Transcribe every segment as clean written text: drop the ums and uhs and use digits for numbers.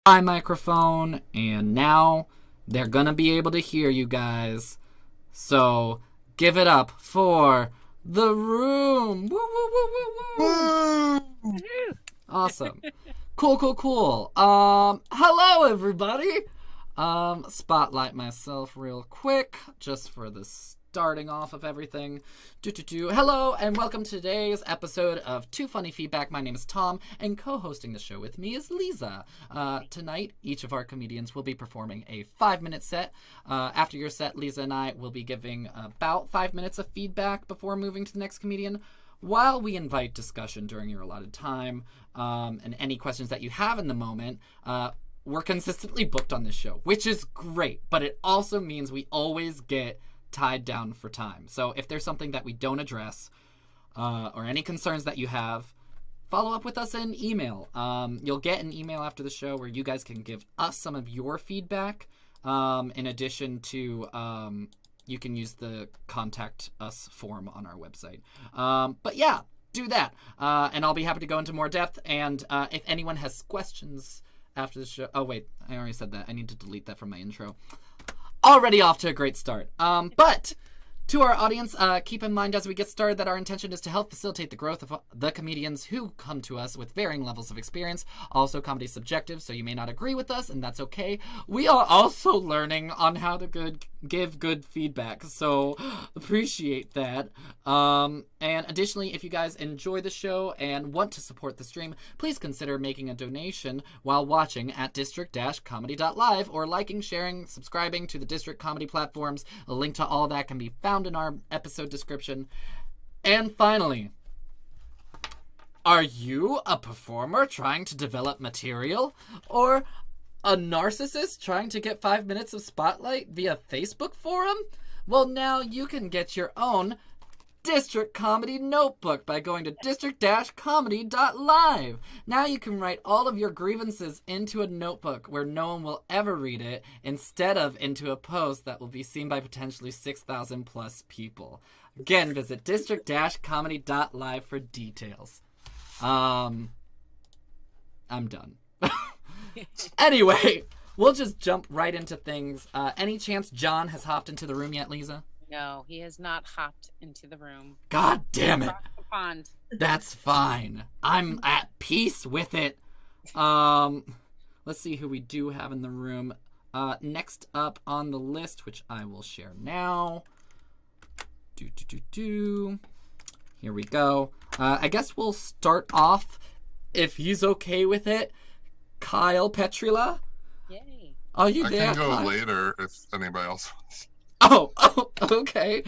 my microphone, and now they're gonna be able to hear you guys. So give it up for the room. Woo, woo, woo, woo, woo. Awesome. Cool. Hello everybody. Spotlight myself real quick, just for the starting off of everything. Hello and welcome to today's episode of Too Funny Feedback. My name is Tom, and co-hosting the show with me is Liza. Tonight, each of our comedians will be performing a 5-minute set. After your set, Liza and I will be giving about 5 minutes of feedback before moving to the next comedian, while we invite discussion during your allotted time, and any questions that you have in the moment. We're consistently booked on this show, which is great, but it also means we always get tied down for time. So if there's something that we don't address, or any concerns that you have, follow up with us in email. You'll get an email after the show where you guys can give us some of your feedback, in addition to you can use the contact us form on our website. But yeah, do that, and I'll be happy to go into more depth. And if anyone has questions after the show, oh wait, I already said that. I need to delete that from my intro. Already off to a great start. But to our audience, keep in mind as we get started that our intention is to help facilitate the growth of the comedians who come to us with varying levels of experience. Also, comedy is subjective, so you may not agree with us, and that's okay. We are also learning on how to give good feedback, so appreciate that. And additionally, if you guys enjoy the show and want to support the stream, please consider making a donation while watching at district-comedy.live, or liking, sharing, subscribing to the District Comedy platforms. A link to all that can be found in our episode description. And finally, are you a performer trying to develop material, or a narcissist trying to get 5 minutes of spotlight via Facebook forum? Well, now you can get your own District Comedy Notebook by going to district-comedy.live. Now you can write all of your grievances into a notebook where no one will ever read it, instead of into a post that will be seen by potentially 6,000 plus people. Again, visit district-comedy.live for details. I'm done. Anyway, we'll just jump right into things. Any chance John has hopped into the room yet, Lisa? No, he has not hopped into the room. God damn it. Across the pond. That's fine. I'm at peace with it. Let's see who we do have in the room. Next up on the list, which I will share now. Here we go. I guess we'll start off, if he's okay with it, Kyle Petrila. Yay. Are you there, I can go Kyle? later if anybody else wants. Oh, okay.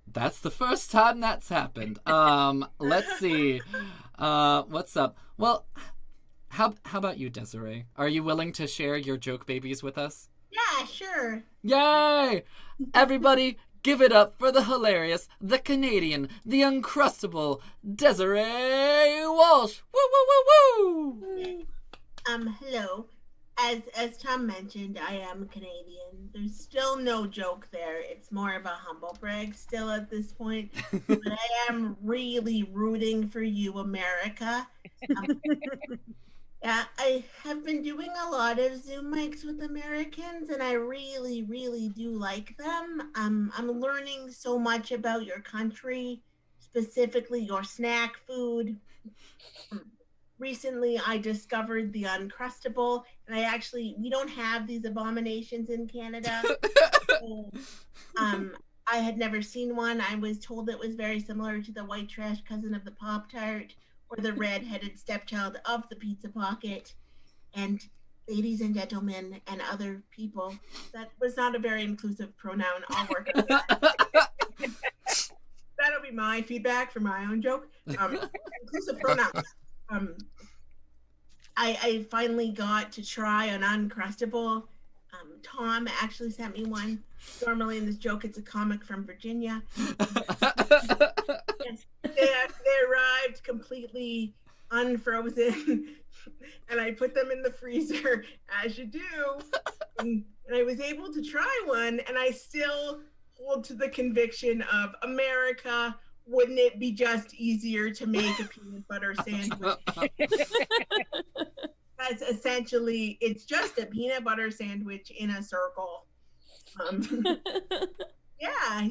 That's the first time that's happened. Let's see. What's up? Well, how about you, Desiree? Are you willing to share your joke babies with us? Yeah, sure. Yay! Everybody, give it up for the hilarious, the Canadian, the uncrustable Desiree Walsh. Woo, woo, woo, woo! Hello. As Tom mentioned, I am Canadian. There's still no joke there. It's more of a humble brag still at this point. But I am really rooting for you, America. Yeah, I have been doing a lot of Zoom mics with Americans, and I really, really do like them. I'm learning so much about your country, specifically your snack food. Recently, I discovered the Uncrustable, and we don't have these abominations in Canada. So, I had never seen one. I was told it was very similar to the white trash cousin of the Pop-Tart, or the red-headed stepchild of the Pizza Pocket. And ladies and gentlemen and other people, that was not a very inclusive pronoun. I'll work on that. That'll be my feedback for my own joke. Inclusive pronouns. I finally got to try an Uncrustable. Tom actually sent me one. Normally in this joke, it's a comic from Virginia. Yes, they arrived completely unfrozen, and I put them in the freezer, as you do. And I was able to try one, and I still hold to the conviction of America. Wouldn't it be just easier to make a peanut butter sandwich? That's essentially, it's just a peanut butter sandwich in a circle. Yeah,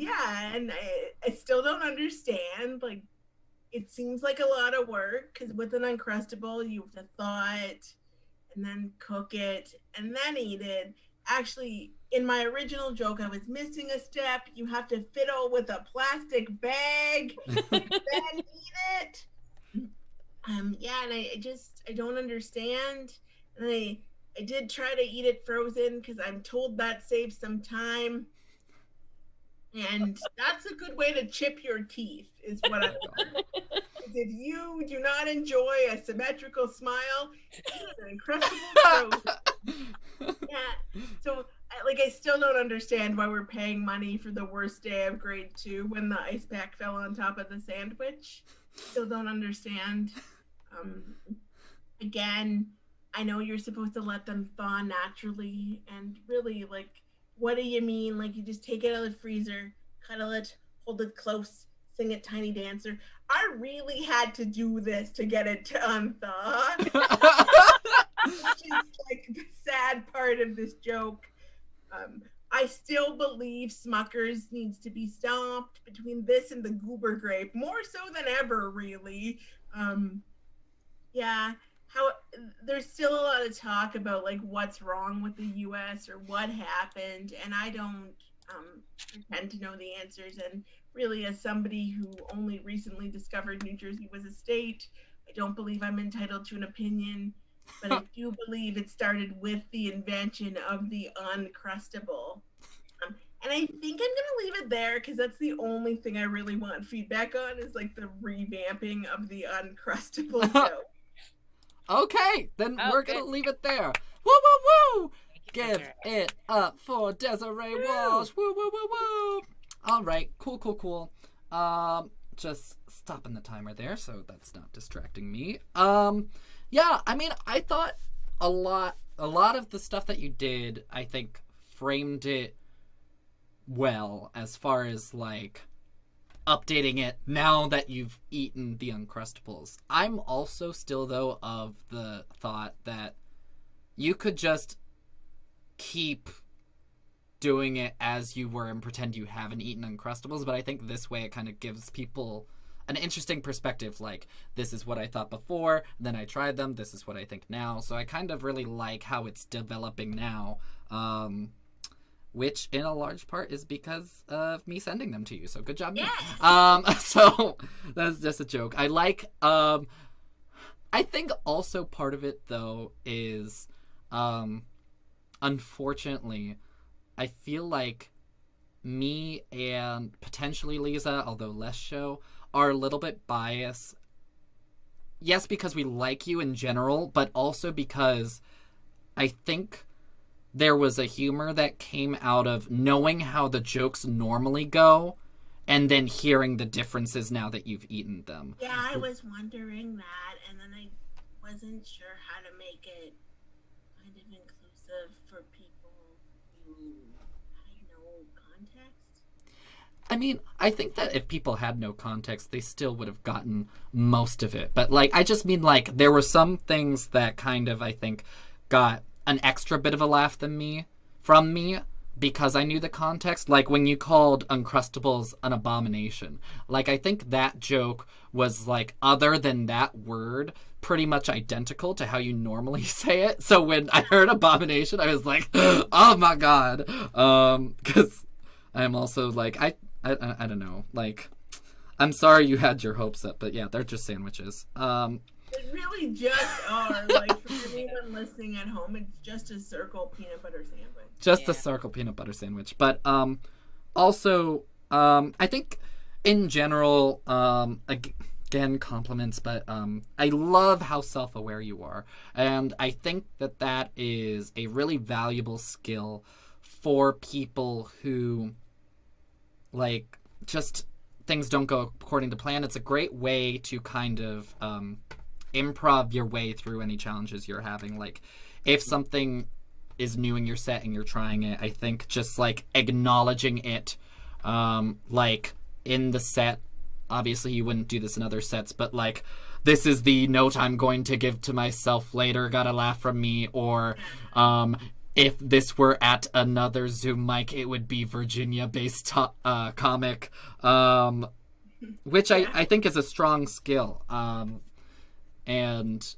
and I still don't understand. Like, it seems like a lot of work because with an Uncrustable, you have to thaw it and then cook it and then eat it. Actually, in my original joke, I was missing a step. You have to fiddle with a plastic bag and then eat it. Yeah, and I don't understand. And I did try to eat it frozen because I'm told that saves some time. And that's a good way to chip your teeth, is what I've learned. If you do not enjoy a symmetrical smile, eat an Uncrustable frozen. Yeah. So, I still don't understand why we're paying money for the worst day of grade 2 when the ice pack fell on top of the sandwich. Still don't understand. Again, I know you're supposed to let them thaw naturally, and really, like, what do you mean? Like, you just take it out of the freezer, cuddle it, hold it close, sing it Tiny Dancer. I really had to do this to get it to unthaw. Which is, like, the sad part of this joke. I still believe Smucker's needs to be stopped between this and the Goober Grape, more so than ever, really. Yeah, there's still a lot of talk about like what's wrong with the U.S. or what happened, and I don't pretend to know the answers. And really, as somebody who only recently discovered New Jersey was a state, I don't believe I'm entitled to an opinion, but I do believe it started with the invention of the Uncrustable. And I think I'm gonna leave it there because that's the only thing I really want feedback on is like the revamping of the Uncrustable show. Okay, then we're going to leave it there. Woo, woo, woo! Give it up for Desiree Walsh. Woo, woo, woo, woo! All right, cool. Just stopping the timer there so that's not distracting me. Yeah, I mean, I thought a lot of the stuff that you did, I think, framed it well as far as, like, updating it now that you've eaten the Uncrustables. I'm also still, though, of the thought that you could just keep doing it as you were and pretend you haven't eaten Uncrustables, but I think this way it kind of gives people an interesting perspective, like, this is what I thought before, then I tried them, this is what I think now. So I kind of really like how it's developing now, which in a large part is because of me sending them to you. So good job, me. Yes. So that's just a joke. I like, I think also part of it, though, is, unfortunately, I feel like me and potentially Liza, although less so, are a little bit biased. Yes, because we like you in general, but also because I think there was a humor that came out of knowing how the jokes normally go and then hearing the differences now that you've eaten them. Yeah, I was wondering that, and then I wasn't sure how to make it kind of inclusive for people who had no context. I mean, I think that if people had no context, they still would have gotten most of it. But, like, I just mean, like, there were some things that kind of, I think, got an extra bit of a laugh from me because I knew the context. Like when you called Uncrustables an abomination. Like, I think that joke was, like, other than that word, pretty much identical to how you normally say it. So when I heard abomination, I was like, oh my god. Because I'm also, like, I don't know. Like, I'm sorry you had your hopes up, but yeah, they're just sandwiches. They really just are. Like, for anyone listening at home, it's just a circle peanut butter sandwich. Just a circle peanut butter sandwich. But also, I think in general, again, compliments, but I love how self-aware you are. And I think that that is a really valuable skill for people who, like, just things don't go according to plan. It's a great way to kind of improv your way through any challenges you're having. Like, if something is new in your set and you're trying it, I think just, like, acknowledging it, like, in the set, obviously you wouldn't do this in other sets, but, like, this is the note I'm going to give to myself later, got a laugh from me, or if this were at another Zoom mic, it would be Virginia-based comic, which I think is a strong skill. And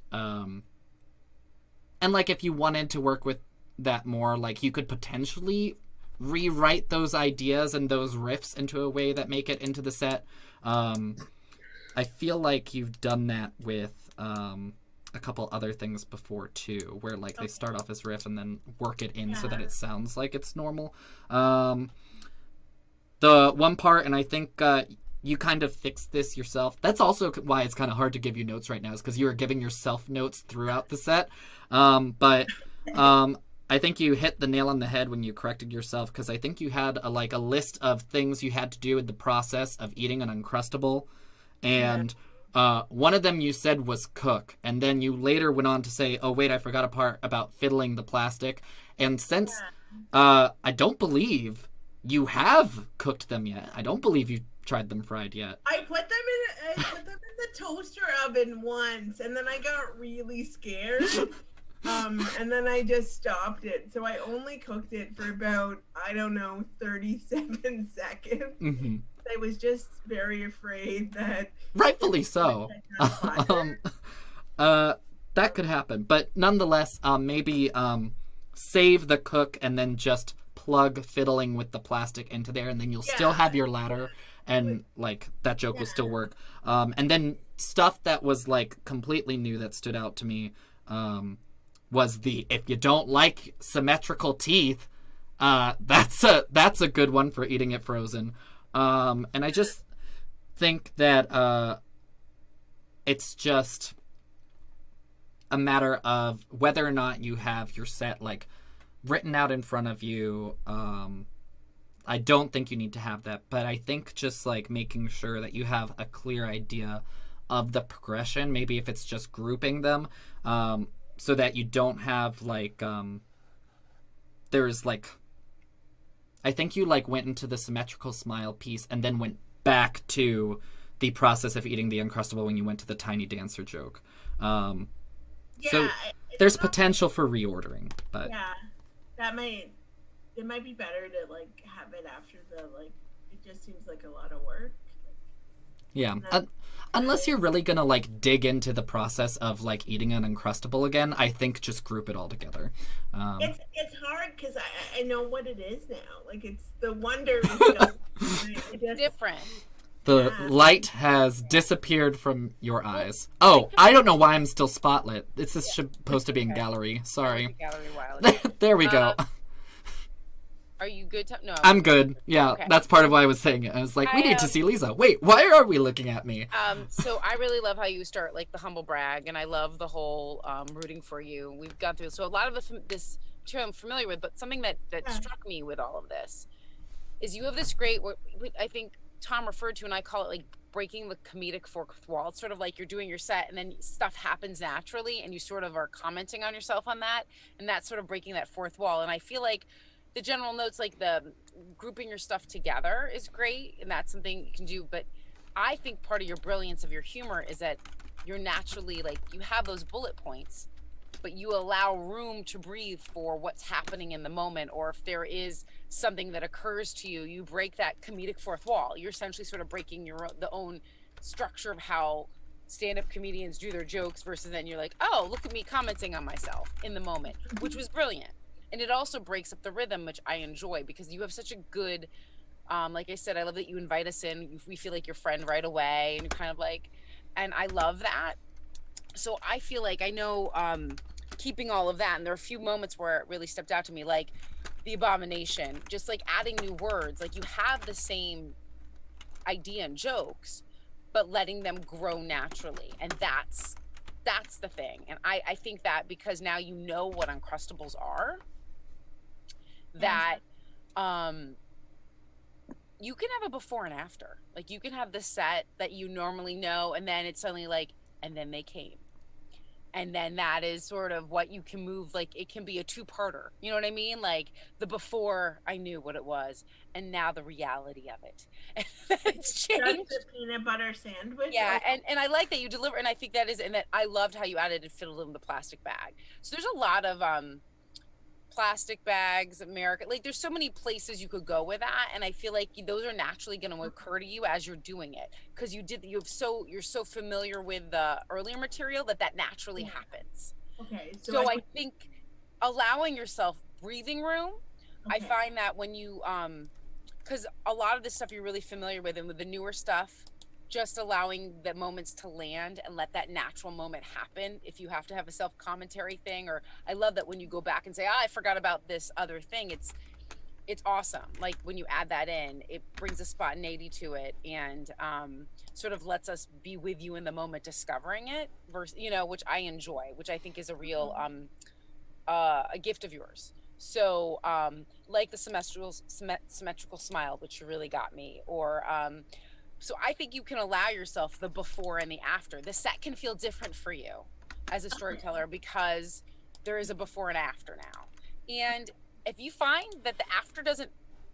like, if you wanted to work with that more, like, you could potentially rewrite those ideas and those riffs into a way that make it into the set. I feel like you've done that with a couple other things before too, where like they start off as riff and then work it in so that it sounds like it's normal. The one part, and I think you kind of fixed this yourself. That's also why it's kind of hard to give you notes right now, is because you were giving yourself notes throughout the set. But I think you hit the nail on the head when you corrected yourself, because I think you had a list of things you had to do in the process of eating an Uncrustable, and one of them you said was cook, and then you later went on to say, oh wait, I forgot a part about fiddling the plastic. And since I don't believe you have cooked them yet, I don't believe you tried them fried yet. I put them in the toaster oven once, and then I got really scared. And then I just stopped it. So I only cooked it for about, 37 seconds. Mm-hmm. I was just very afraid that... Rightfully so. That could happen. But nonetheless, maybe save the cook and then just plug fiddling with the plastic into there, and then you'll still have your ladder, and like that joke will still work. And then stuff that was like completely new that stood out to me was the, if you don't like symmetrical teeth, that's a good one for eating it frozen. And I just think that it's just a matter of whether or not you have your set like written out in front of you. I don't think you need to have that, but I think just like making sure that you have a clear idea of the progression, maybe if it's just grouping them, so that you don't have like there's like, I think you like went into the symmetrical smile piece and then went back to the process of eating the Uncrustable when you went to the tiny dancer joke. So there's potential for reordering, but it might be better to like have it after the, like, it just seems like a lot of work. Yeah. Unless you're really gonna like dig into the process of like eating an Uncrustable again, I think just group it all together. It's hard because I know what it is now. Like, it's the wonder is different. The light has disappeared from your eyes. Oh, I don't know why I'm still spotlit. This is supposed to be in gallery. Sorry. Gallery wild. There we go. Are you good? No. I'm good. Yeah, that's part of why I was saying it. I was like, we need to see Liza. Wait, why are we looking at me? So I really love how you start, like, the humble brag, and I love the whole rooting for you. We've gone through, so a lot of this material I'm familiar with, but something that struck me with all of this is you have this great, what I think Tom referred to, and I call it like breaking the comedic fourth wall. It's sort of like you're doing your set and then stuff happens naturally and you sort of are commenting on yourself on that, and that's sort of breaking that fourth wall. And I feel like the general notes, like the grouping your stuff together, is great, and that's something you can do. But I think part of your brilliance of your humor is that you're naturally, like, you have those bullet points, but you allow room to breathe for what's happening in the moment, or if there is something that occurs to you, you break that comedic fourth wall. You're essentially sort of breaking the own structure of how stand-up comedians do their jokes, versus then you're like, oh, look at me commenting on myself in the moment, which was brilliant. And it also breaks up the rhythm, which I enjoy, because you have such a good, like I said, I love that you invite us in. We feel like your friend right away, and you're kind of like, and I love that. So I feel like I know, keeping all of that, and there are a few moments where it really stepped out to me, like the abomination, just like adding new words. Like, you have the same idea and jokes, but letting them grow naturally. And that's the thing. And I think that because now you know what Uncrustables are, that you can have a before and after. Like, you can have the set that you normally know, and then it's suddenly like, and then they came. And then that is sort of what you can move, like it can be a two-parter. You know what I mean? Like the before I knew what it was, and now the reality of it. And it's Just changed. the peanut butter sandwich. Yeah, and I like that you deliver, and I think that is, and that I loved how you added and filled in the plastic bag. So there's a lot of plastic bags, America. Like there's so many places you could go with that, and I feel like those are naturally going to occur to you as you're doing it because you're so familiar with the earlier material that naturally happens. Okay. So I think allowing yourself breathing room. Okay. I find that when you because a lot of this stuff you're really familiar with, and with the newer stuff, just allowing the moments to land and let that natural moment happen. If you have to have a self-commentary thing, or I love that when you go back and say, I forgot about this other thing, it's awesome. Like when you add that in, it brings a spontaneity to it, and sort of lets us be with you in the moment discovering it, versus, which I enjoy, which I think is a real a gift of yours. So like the symmetrical smile, which really got me, or so I think you can allow yourself the before and the after. The set can feel different for you as a storyteller because there is a before and after now. And if you find that the after doesn't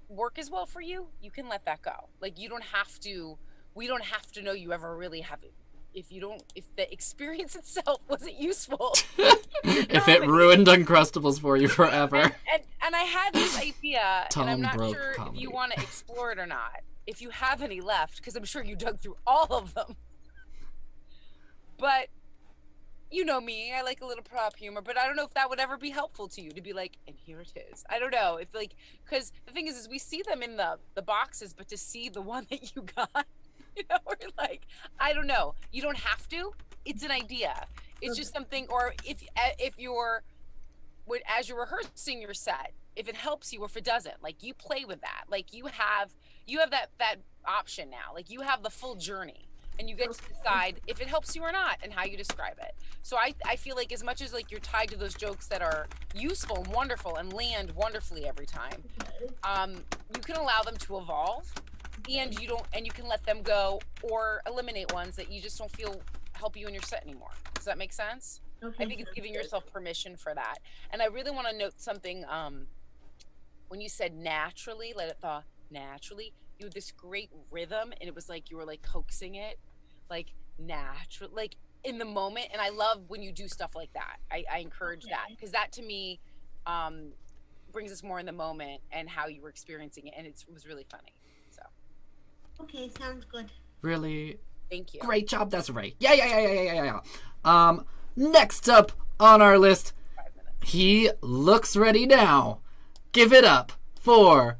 work as well for you, you can let that go. Like we don't have to know you ever really have it. If the experience itself wasn't useful, if it ruined Uncrustables for you forever. And I had this idea, Tom and I'm not broke sure comedy. if you want to explore it or not. If you have any left, because I'm sure you dug through all of them. But you know me, I like a little prop humor, but I don't know if that would ever be helpful to you to be like, and here it is. I don't know if because the thing is we see them in the boxes, but to see the one that you got, we're like, I don't know. You don't have to. It's an idea. It's just something, or if you're, as you're rehearsing your set, if it helps you or if it doesn't, like you play with that. Like you have that option now. Like you have the full journey, and you get to decide if it helps you or not and how you describe it. So I feel like as much as like you're tied to those jokes that are useful and wonderful and land wonderfully every time, you can allow them to evolve, and you can let them go or eliminate ones that you just don't feel help you in your set anymore. Does that make sense? Okay, I think it's giving yourself permission for that. And I really want to note something. When you said naturally, let it thaw naturally, you had this great rhythm, and it was like you were like coaxing it, like natural, like in the moment. And I love when you do stuff like that. I encourage that, because that to me brings us more in the moment and how you were experiencing it, and it was really funny. So okay, sounds good. Really thank you. Great job, Desiree. Yeah. Next up on our list, 5 minutes. he looks ready now. Give it up for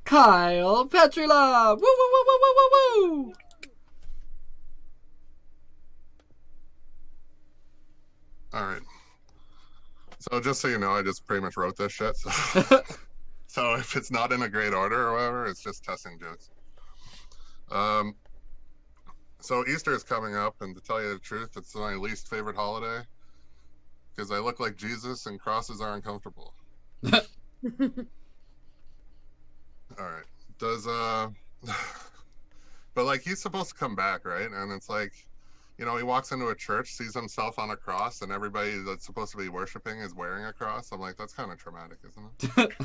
Kyle Petrila. Woo, woo, woo, woo, woo, woo, woo. All right. So just so you know, I just pretty much wrote this shit. So, so if it's not in a great order or whatever, it's just testing jokes. So Easter is coming up, and to tell you the truth, it's my least favorite holiday because I look like Jesus and crosses are uncomfortable. All right. But like he's supposed to come back, right? And it's like, he walks into a church, sees himself on a cross, and everybody that's supposed to be worshiping is wearing a cross. I'm like, that's kind of traumatic, isn't it?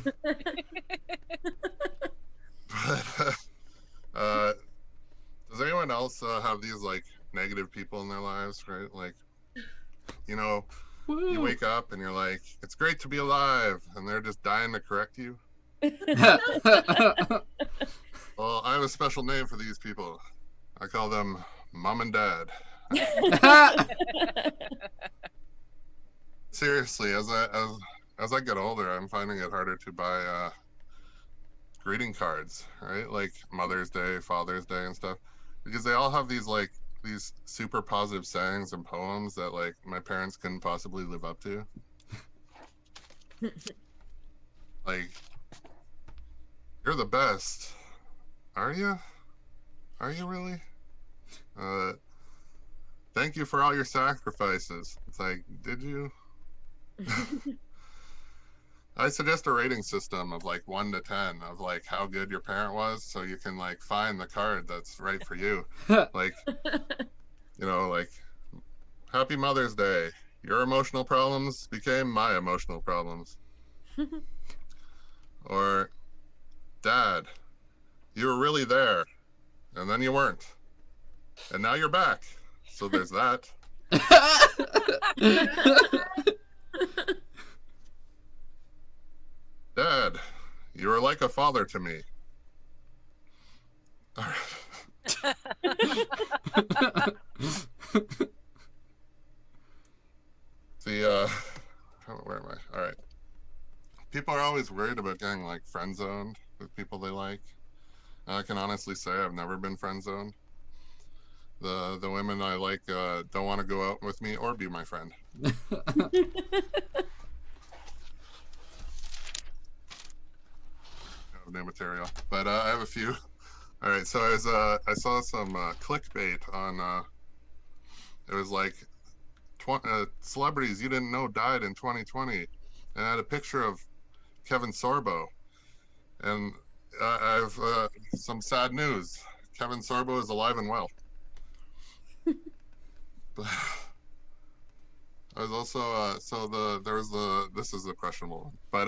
But does anyone else have these like negative people in their lives, right? Like, you wake up and you're like, it's great to be alive, and they're just dying to correct you. Well, I have a special name for these people. I call them Mom and Dad. Seriously, as I get older, I'm finding it harder to buy greeting cards, right? Like Mother's Day, Father's Day, and stuff, because they all have these super positive sayings and poems that like my parents couldn't possibly live up to. Like, you're the best. Are you? Are you really? Thank you for all your sacrifices. It's like, did you? I suggest a rating system of like 1 to 10 of like how good your parent was, so you can like find the card that's right for you. Like, like, Happy Mother's Day. Your emotional problems became my emotional problems. Or, Dad, you were really there, and then you weren't. And now you're back. So there's that. Dad, you were like a father to me. All right. Where am I? All right. People are always worried about getting like friend zoned with people they like. And I can honestly say I've never been friend zoned. The women I like don't want to go out with me or be my friend. New material, but I have a few. All right, so I saw some clickbait on. It was like celebrities you didn't know died in 2020, and I had a picture of Kevin Sorbo, and I have some sad news. Kevin Sorbo is alive and well. I was also this is a questionable one, but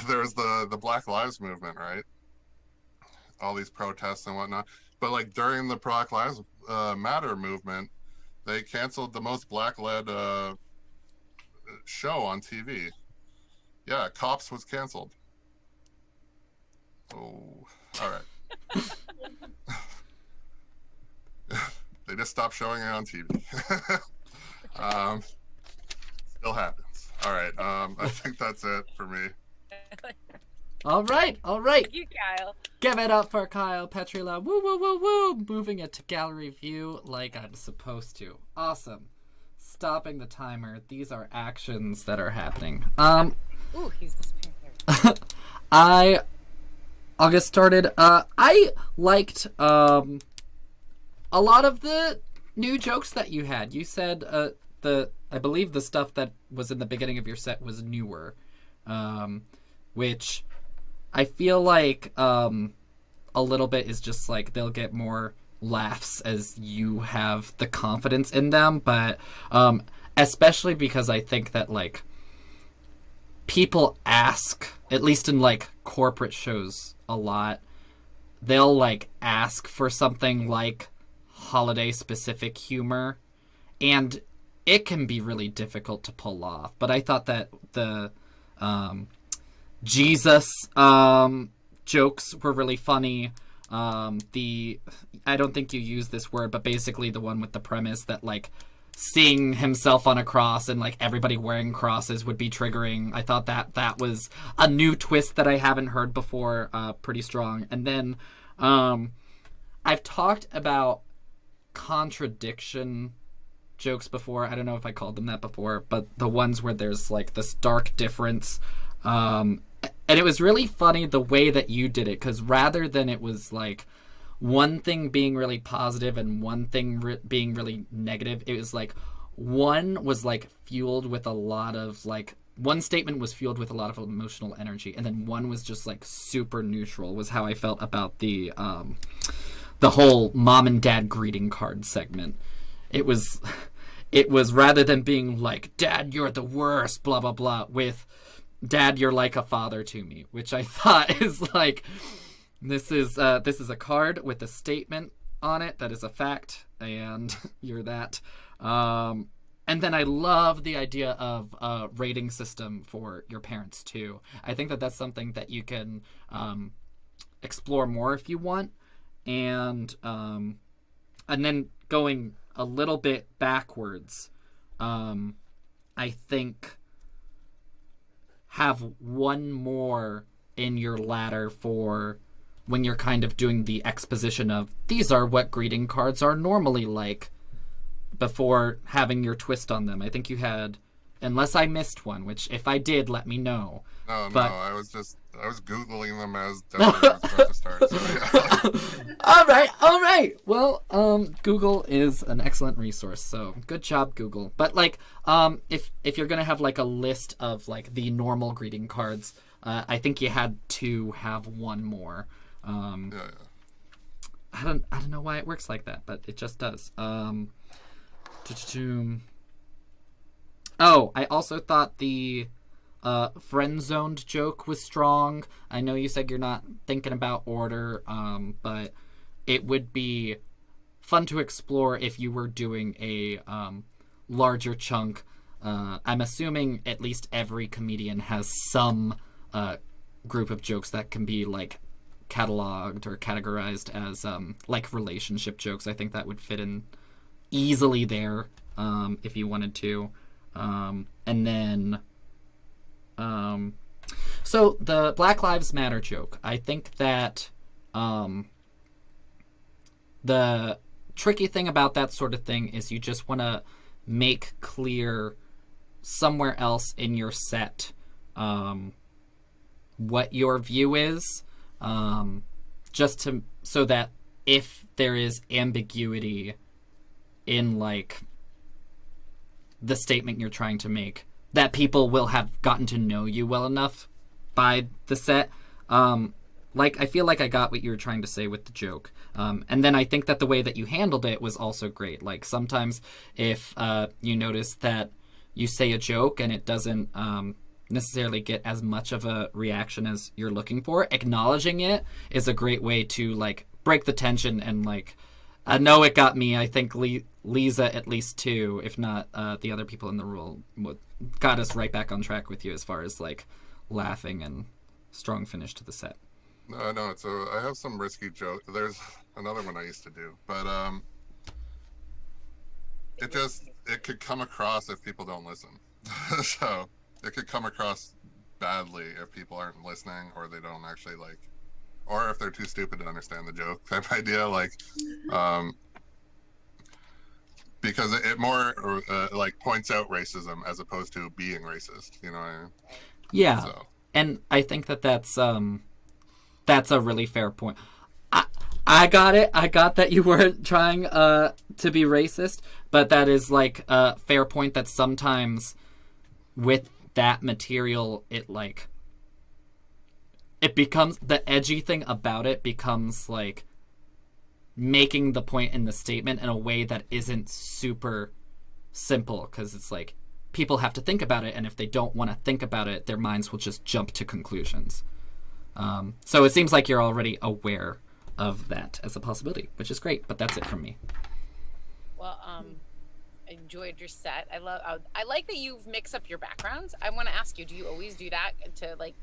there was the Black Lives Movement, right? All these protests and whatnot, but like during the Black Lives Matter movement, they canceled the most black-led show on TV. Yeah, Cops was canceled. Oh, all right. They just stopped showing it on TV. Still happens. All right. I think that's it for me. All right. Thank you, Kyle. Give it up for Kyle Petrila. Woo, woo, woo, woo. Moving it to gallery view like I'm supposed to. Awesome. Stopping the timer. These are actions that are happening. Ooh, he's disappearing. I'll get started. I liked a lot of the new jokes that you had. You said I believe the stuff that was in the beginning of your set was newer, which I feel like a little bit is just like they'll get more laughs as you have the confidence in them, but especially because I think that like people ask, at least in like corporate shows a lot, they'll like ask for something like holiday specific humor, and it can be really difficult to pull off. But I thought that the Jesus jokes were really funny. I don't think you used this word, but basically the one with the premise that like seeing himself on a cross and like everybody wearing crosses would be triggering. I thought that was a new twist that I haven't heard before, pretty strong. And then I've talked about contradiction jokes before. I don't know if I called them that before, but the ones where there's like this dark difference. And it was really funny the way that you did it, because rather than it was like one thing being really positive and one thing being really negative, it was like one was like fueled with a lot of like, one statement was fueled with a lot of emotional energy, and then one was just like super neutral, was how I felt about the whole mom and dad greeting card segment. It was rather than being like, Dad, you're the worst, blah, blah, blah, with Dad, you're like a father to me, which I thought is like, this is a card with a statement on it that is a fact, and you're that. And then I love the idea of a rating system for your parents too. I think that that's something that you can explore more if you want, and then going a little bit backwards, I think have one more in your ladder for when you're kind of doing the exposition of these are what greeting cards are normally like before having your twist on them. I think you had, unless I missed one, which if I did, let me know. No, I was Googling them as Deborah was about to start. So yeah. All right. Well, Google is an excellent resource, so good job, Google. But like, if you're gonna have like a list of like the normal greeting cards, I think you had to have one more. Yeah. I don't know why it works like that, but it just does. Oh, I also thought the friend-zoned joke was strong. I know you said you're not thinking about order, but it would be fun to explore if you were doing a larger chunk. I'm assuming at least every comedian has some group of jokes that can be like cataloged or categorized as like relationship jokes. I think that would fit in easily there if you wanted to. And then so the Black Lives Matter joke, I think that the tricky thing about that sort of thing is you just want to make clear somewhere else in your set what your view is, just to so that if there is ambiguity in like the statement you're trying to make, that people will have gotten to know you well enough by the set. Like, I feel like I got what you were trying to say with the joke. And then I think that the way that you handled it was also great. Like, sometimes if you notice that you say a joke and it doesn't necessarily get as much of a reaction as you're looking for, acknowledging it is a great way to, like, break the tension and, like, I know it got me. I think Liza at least too, if not the other people in the room, got us right back on track with you as far as, like, laughing and strong finish to the set. No, so I have some risky jokes. There's another one I used to do, but it could come across if people don't listen. So it could come across badly if people aren't listening or they don't actually like, or if they're too stupid to understand the joke type idea. Like, because it more like points out racism as opposed to being racist. You know what I mean? Yeah, so. And I think that that's a really fair point. I got it. I got that you weren't trying to be racist, but that is like a fair point that sometimes with that material, it becomes, the edgy thing about it becomes like making the point in the statement in a way that isn't super simple, because it's like people have to think about it, and if they don't want to think about it, their minds will just jump to conclusions. So it seems like you're already aware of that as a possibility, which is great, but that's it from me. Well, I enjoyed your set. I like that you mix up your backgrounds. I want to ask you, do you always do that to like,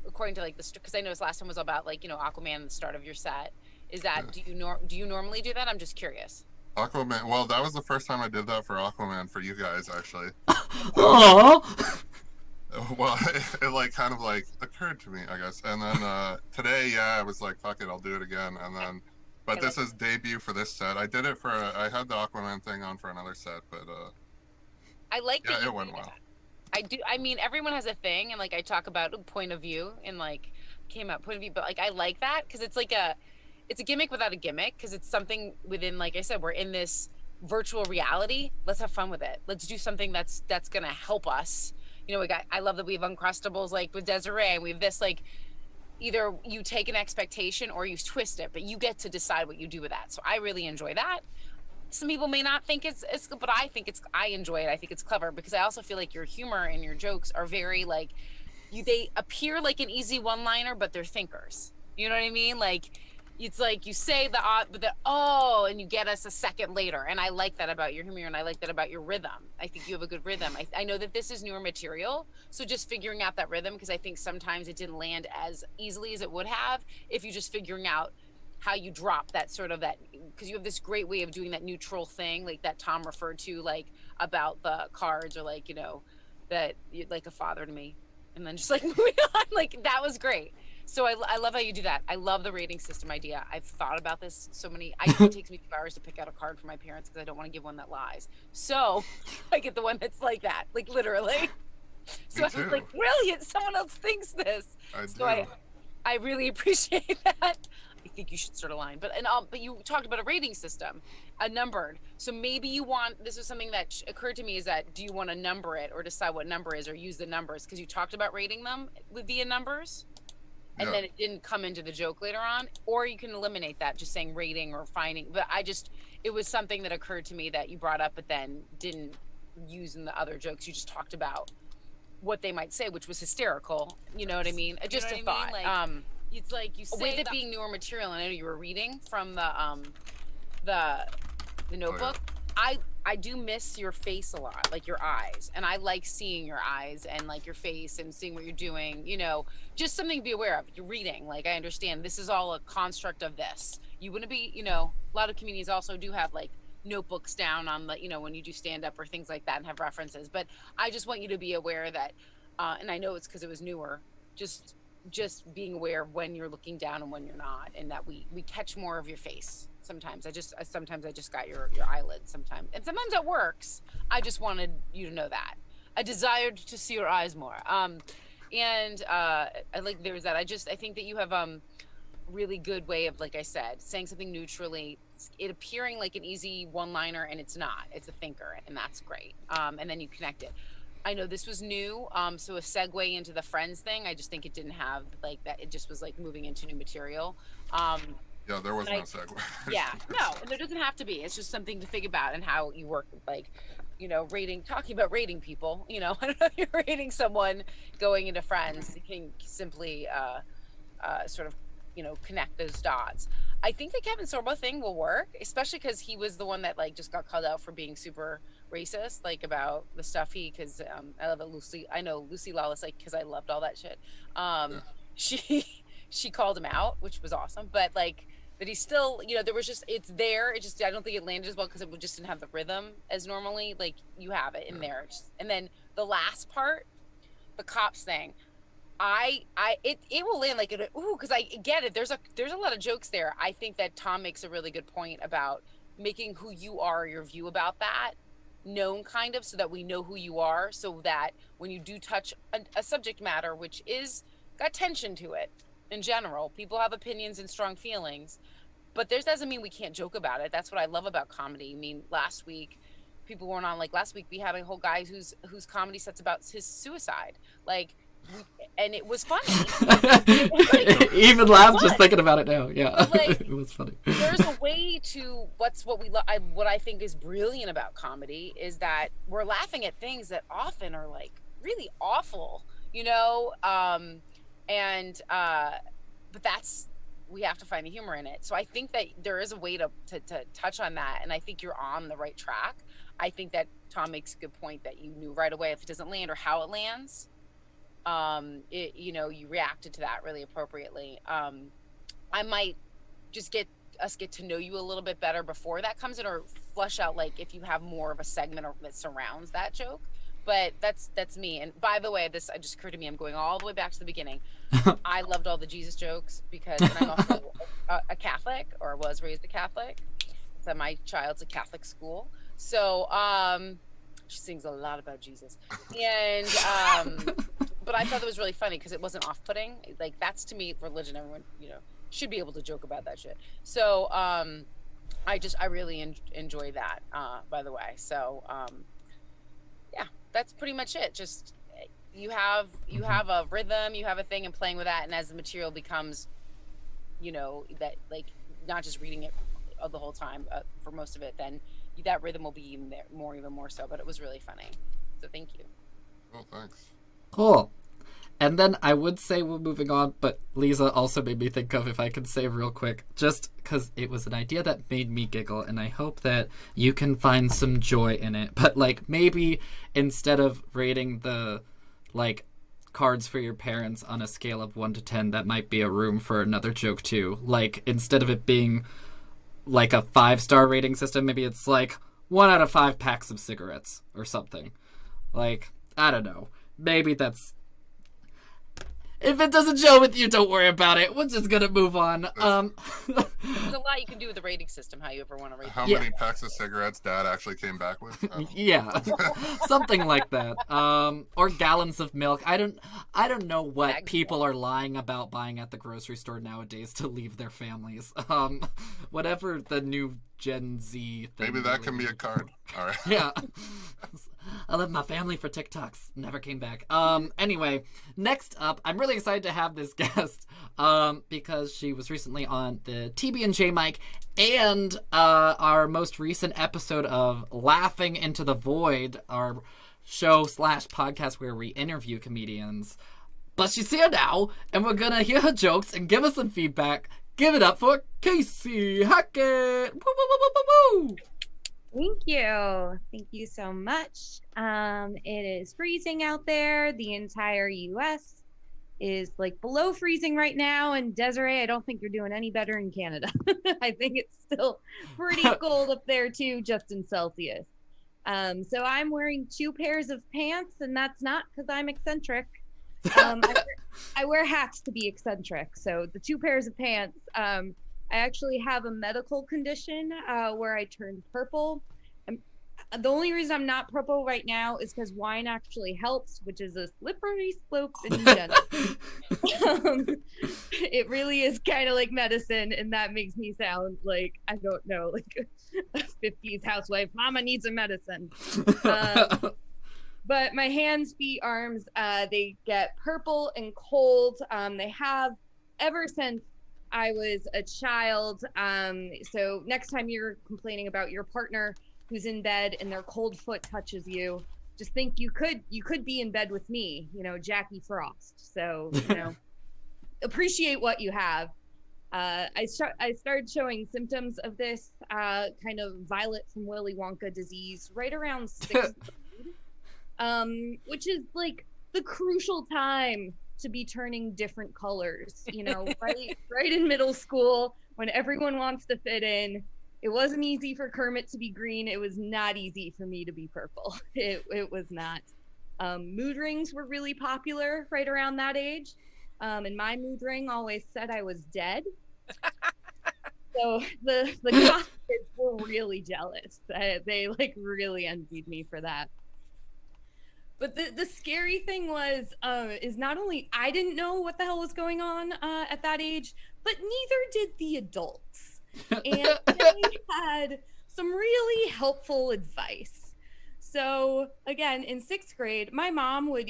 according to like the, because I know this last time was about like, you know, Aquaman at the start of your set. Is that, yeah. Do you normally do that? I'm just curious. Aquaman, well, that was the first time I did that for Aquaman for you guys, actually. Aww. Well, it like kind of like occurred to me, I guess. And then today, yeah, I was like, fuck it, I'll do it again. And then, but this is debut for this set. I did it for, I had the Aquaman thing on for another set, but I like that. Yeah, it went well. I do. I mean, everyone has a thing, and like I talk about point of view and like came out point of view, but like I like that because it's like it's a gimmick without a gimmick, because it's something within, like I said, we're in this virtual reality. Let's have fun with it. Let's do something that's gonna help us. You know, I love that we have Uncrustables like with Desiree, and we have this like, either you take an expectation or you twist it, but you get to decide what you do with that. So I really enjoy that. Some people may not think it's but I enjoy it. I think it's clever, because I also feel like your humor and your jokes are very like, they appear like an easy one-liner, but they're thinkers. You know what I mean? Like, it's like you say the but the and you get us a second later, and I like that about your humor, and I like that about your rhythm. I think you have a good rhythm. I know that this is newer material, so just figuring out that rhythm, because I think sometimes it didn't land as easily as it would have if you just figuring out how you drop that sort of that, because you have this great way of doing that neutral thing, like that Tom referred to, like about the cards, or like, you know, that you're like a father to me, and then just like moving on, like that was great. So I love how you do that. I love the rating system idea. I've thought about this so many. It takes me 2 hours to pick out a card for my parents because I don't want to give one that lies. So I get the one that's like that, like literally. So I was like, brilliant. Someone else thinks this. I really appreciate that. I think you should start a line. But you talked about a rating system, a numbered. So maybe you want, this was something that occurred to me, is that do you want to number it or decide what number is, or use the numbers? Because you talked about rating them via numbers. And then it didn't come into the joke later on, or you can eliminate that just saying rating or finding. But it was something that occurred to me that you brought up, but then didn't use in the other jokes. You just talked about what they might say, which was hysterical. You know what I mean? Just a thought. It's like you say with it being newer material, I know you were reading from the notebook. I do miss your face a lot, like your eyes, and I like seeing your eyes and like your face and seeing what you're doing, you know, just something to be aware of. You're reading, like, I understand this is all a construct of this. You wouldn't be, you know, a lot of comedians also do have like notebooks down on the, you know, when you do stand up or things like that and have references, but I just want you to be aware that, and I know it's because it was newer, just being aware of when you're looking down and when you're not, and that we catch more of your face. Sometimes I just got your eyelid sometimes, and sometimes that works. I just wanted you to know that I desired to see your eyes more. And I like there was that. I think that you have really good way of, like I said, saying something neutrally, it appearing like an easy one-liner, and it's not. It's a thinker, and that's great. And then you connect it. I know this was new, so a segue into the Friends thing. I just think it didn't have like that. It just was like moving into new material. Yeah, there was no segue. Yeah, no, there doesn't have to be. It's just something to think about and how you work, like, you know, talking about rating people, you know, I don't know if you're rating someone going into Friends, you can simply sort of, you know, connect those dots. I think the Kevin Sorbo thing will work, especially because he was the one that like just got called out for being super racist, like about the stuff because I love it. I know Lucy Lawless, like, because I loved all that shit. She called him out, which was awesome, but like that he's still, you know, there was just, it's there. It just, I don't think it landed as well because it just didn't have the rhythm as normally. Like you have it in there. And then the last part, the cops thing, it will land like because I get it. There's a lot of jokes there. I think that Tom makes a really good point about making who you are, your view about that known, kind of, so that we know who you are, so that when you do touch a subject matter which is got tension to it. In general, people have opinions and strong feelings, but there doesn't mean we can't joke about it. That's what I love about comedy. I mean, last week people weren't on. Like last week we had a whole guy whose comedy set's about his suicide. Like, and it was funny. Even laughed just thinking about it now. Yeah, like, it was funny. There's a way to what I think is brilliant about comedy is that we're laughing at things that often are like really awful, you know. But we have to find the humor in it. So I think that there is a way to touch on that, and I think you're on the right track. I think that Tom makes a good point that you knew right away if it doesn't land or how it lands. You know, you reacted to that really appropriately. I might just get to know you a little bit better before that comes in, or flush out like if you have more of a segment that surrounds that joke. But that's me. And by the way, this just occurred to me. I'm going all the way back to the beginning. I loved all the Jesus jokes because I'm also a Catholic, or was raised a Catholic. So my child's a Catholic school. So she sings a lot about Jesus. And but I thought that was really funny because it wasn't off-putting. Like that's, to me, religion. Everyone, you know, should be able to joke about that shit. So I really enjoy that. By the way, so. Yeah, that's pretty much it. Just you have a rhythm, you have a thing, and playing with that, and as the material becomes, you know, that like not just reading it the whole time for most of it, then that rhythm will be even more so. But it was really funny, so thank you. Oh, thanks. Cool. And then I would say we're moving on, but Liza also made me think of, if I can say real quick, just because it was an idea that made me giggle, and I hope that you can find some joy in it. But, like, maybe instead of rating the, like, cards for your parents on a scale of 1 to 10, that might be a room for another joke, too. Like, instead of it being, like, a 5-star rating system, maybe it's, like, 1 out of 5 packs of cigarettes or something. Like, I don't know. Maybe that's... If it doesn't gel with you, don't worry about it. We're just gonna move on. There's a lot you can do with the rating system. How you ever want to rate? How many packs of cigarettes Dad actually came back with? Yeah, something like that. Or gallons of milk. I don't know what people are lying about buying at the grocery store nowadays to leave their families. Whatever the new Gen Z thing. Maybe that can be a card. All right. Yeah. I left my family for TikToks. Never came back. Anyway, next up, I'm really excited to have this guest because she was recently on the TB&J mic and our most recent episode of Laughing into the Void, our show / podcast where we interview comedians. But she's here now, and we're gonna hear her jokes and give us some feedback. Give it up for Casey Hackett. Woo, woo, woo, woo, woo, woo. Thank you. Thank you so much. It is freezing out there. The entire U.S. is like below freezing right now. And Desiree, I don't think you're doing any better in Canada. I think it's still pretty cold up there too, just in Celsius. So I'm wearing 2 pairs of pants, and that's not because I'm eccentric. I wear hats to be eccentric. So the 2 pairs of pants, I actually have a medical condition where I turned purple. The only reason I'm not purple right now is because wine actually helps, which is a slippery slope in general. It really is kind of like medicine, and that makes me sound like, I don't know, like a 50s housewife. Mama needs a medicine. But my hands, feet, arms, they get purple and cold. They have ever since I was a child. So next time you're complaining about your partner who's in bed and their cold foot touches you, just think you could be in bed with me, Jackie Frost. So, appreciate what you have. I started showing symptoms of this kind of Violet from Willy Wonka disease right around 6th grade, which is like the crucial time to be turning different colors, right in middle school when everyone wants to fit in. It wasn't easy for Kermit to be green. It was not easy for me to be purple. It was not. Mood rings were really popular right around that age. And my mood ring always said I was dead. So the goth kids were really jealous. They like really envied me for that. But the scary thing is not only I didn't know what the hell was going on at that age, but neither did the adults. And they had some really helpful advice. So again, in 6th grade, my mom would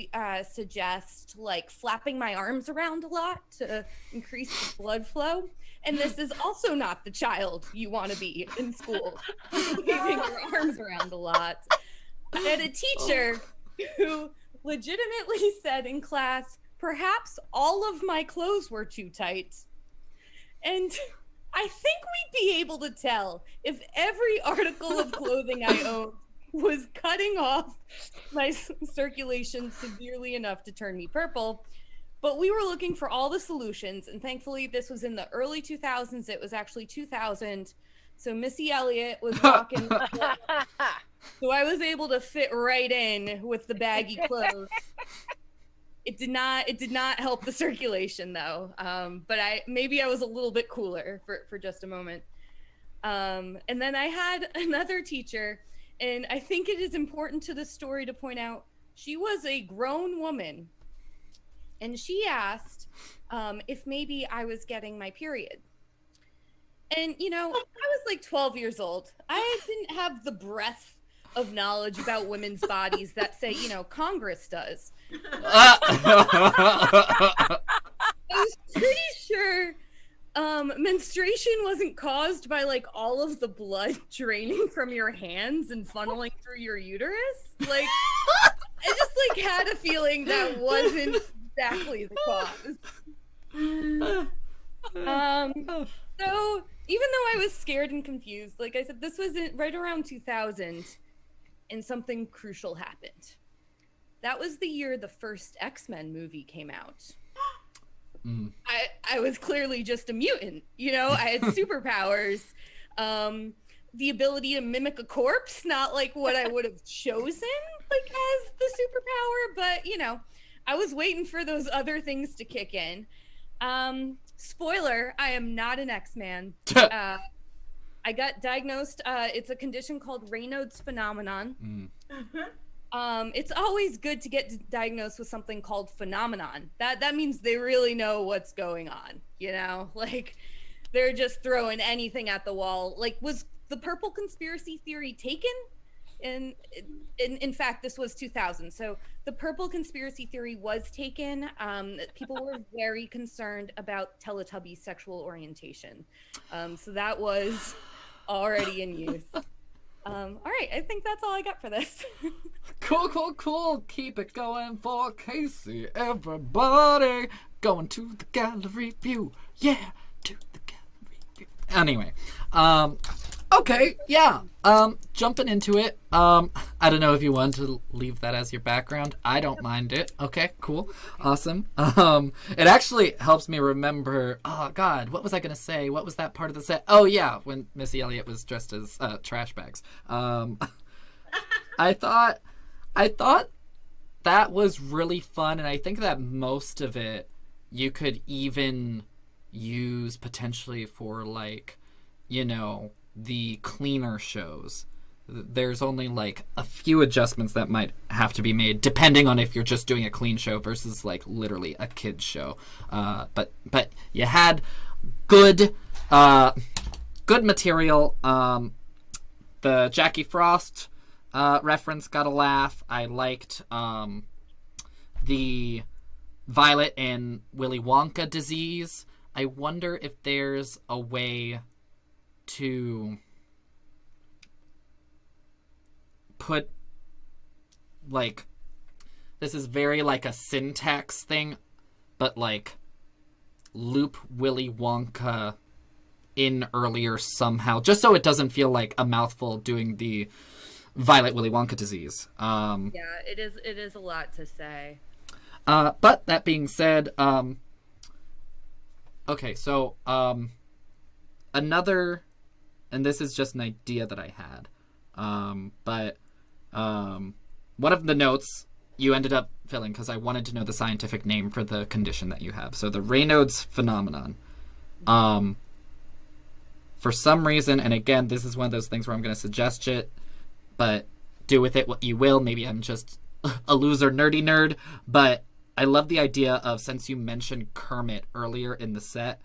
suggest like flapping my arms around a lot to increase the blood flow. And this is also not the child you want to be in school, waving your arms around a lot. I had a teacher who legitimately said in class, perhaps all of my clothes were too tight. And I think we'd be able to tell if every article of clothing I owned was cutting off my circulation severely enough to turn me purple. But we were looking for all the solutions, and thankfully this was in the early 2000s. It was actually 2000. So Missy Elliott was walking. So I was able to fit right in with the baggy clothes. It did not help the circulation though. But maybe I was a little bit cooler for just a moment. And then I had another teacher, and I think it is important to the story to point out she was a grown woman, and she asked if maybe I was getting my period. And I was like 12 years old. I didn't have the breadth of knowledge about women's bodies that say, Congress does. I was pretty sure menstruation wasn't caused by like all of the blood draining from your hands and funneling through your uterus. Like, I just like had a feeling that wasn't exactly the cause. So even though I was scared and confused, like I said, this was right around 2000, and something crucial happened. That was the year the first X-Men movie came out. I was clearly just a mutant, I had superpowers, the ability to mimic a corpse, not like what I would have chosen like as the superpower, but I was waiting for those other things to kick in. Spoiler, I am not an X-Man. I got diagnosed, it's a condition called Raynaud's phenomenon. It's always good to get diagnosed with something called phenomenon. That means they really know what's going on, like they're just throwing anything at the wall. Like, was the purple conspiracy theory taken? And in fact, this was 2000. So the purple conspiracy theory was taken. People were very concerned about Teletubbies' sexual orientation. So that was already in use. All right, I think that's all I got for this. Cool. Keep it going for Casey, everybody. Going to the gallery view. Yeah, to the gallery view. Anyway, okay, yeah. Jumping into it. I don't know if you want to leave that as your background. I don't mind it. Okay, cool. Awesome. It actually helps me remember, oh God, what was I gonna say? What was that part of the set? Oh yeah, when Missy Elliott was dressed as trash bags. I thought that was really fun, and I think that most of it you could even use potentially for, like, you know, the cleaner shows. There's only like a few adjustments that might have to be made depending on if you're just doing a clean show versus like literally a kid's show. But you had good material. The Jackie Frost reference got a laugh. I liked the Violet and Willy Wonka disease. I wonder if there's a way to put, like, this is very like a syntax thing, but like loop Willy Wonka in earlier somehow, just so it doesn't feel like a mouthful doing the Violet Willy Wonka disease. Yeah, it is a lot to say. But that being said, okay, so another, and this is just an idea that I had, but one of the notes you ended up filling because I wanted to know the scientific name for the condition that you have. So the Raynaud's phenomenon. For some reason, and again, this is one of those things where I'm going to suggest it, but do with it what you will. Maybe I'm just a loser nerdy nerd, but I love the idea of, since you mentioned Kermit earlier in the set,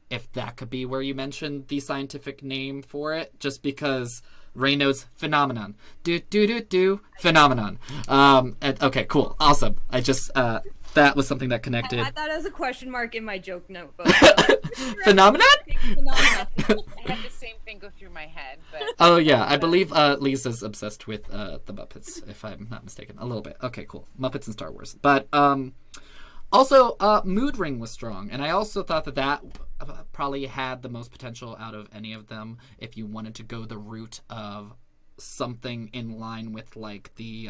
if that could be where you mentioned the scientific name for it, just because Raynaud's phenomenon. Phenomenon. Okay, cool. Awesome. I just, that was something that connected. I thought it was a question mark in my joke notebook. Phenomenon? I had the same thing go through my head. But Oh, yeah. I believe Lisa's obsessed with the Muppets, if I'm not mistaken. A little bit. Okay, cool. Muppets and Star Wars. But also, Mood Ring was strong. And I also thought that probably had the most potential out of any of them if you wanted to go the route of something in line with, like, the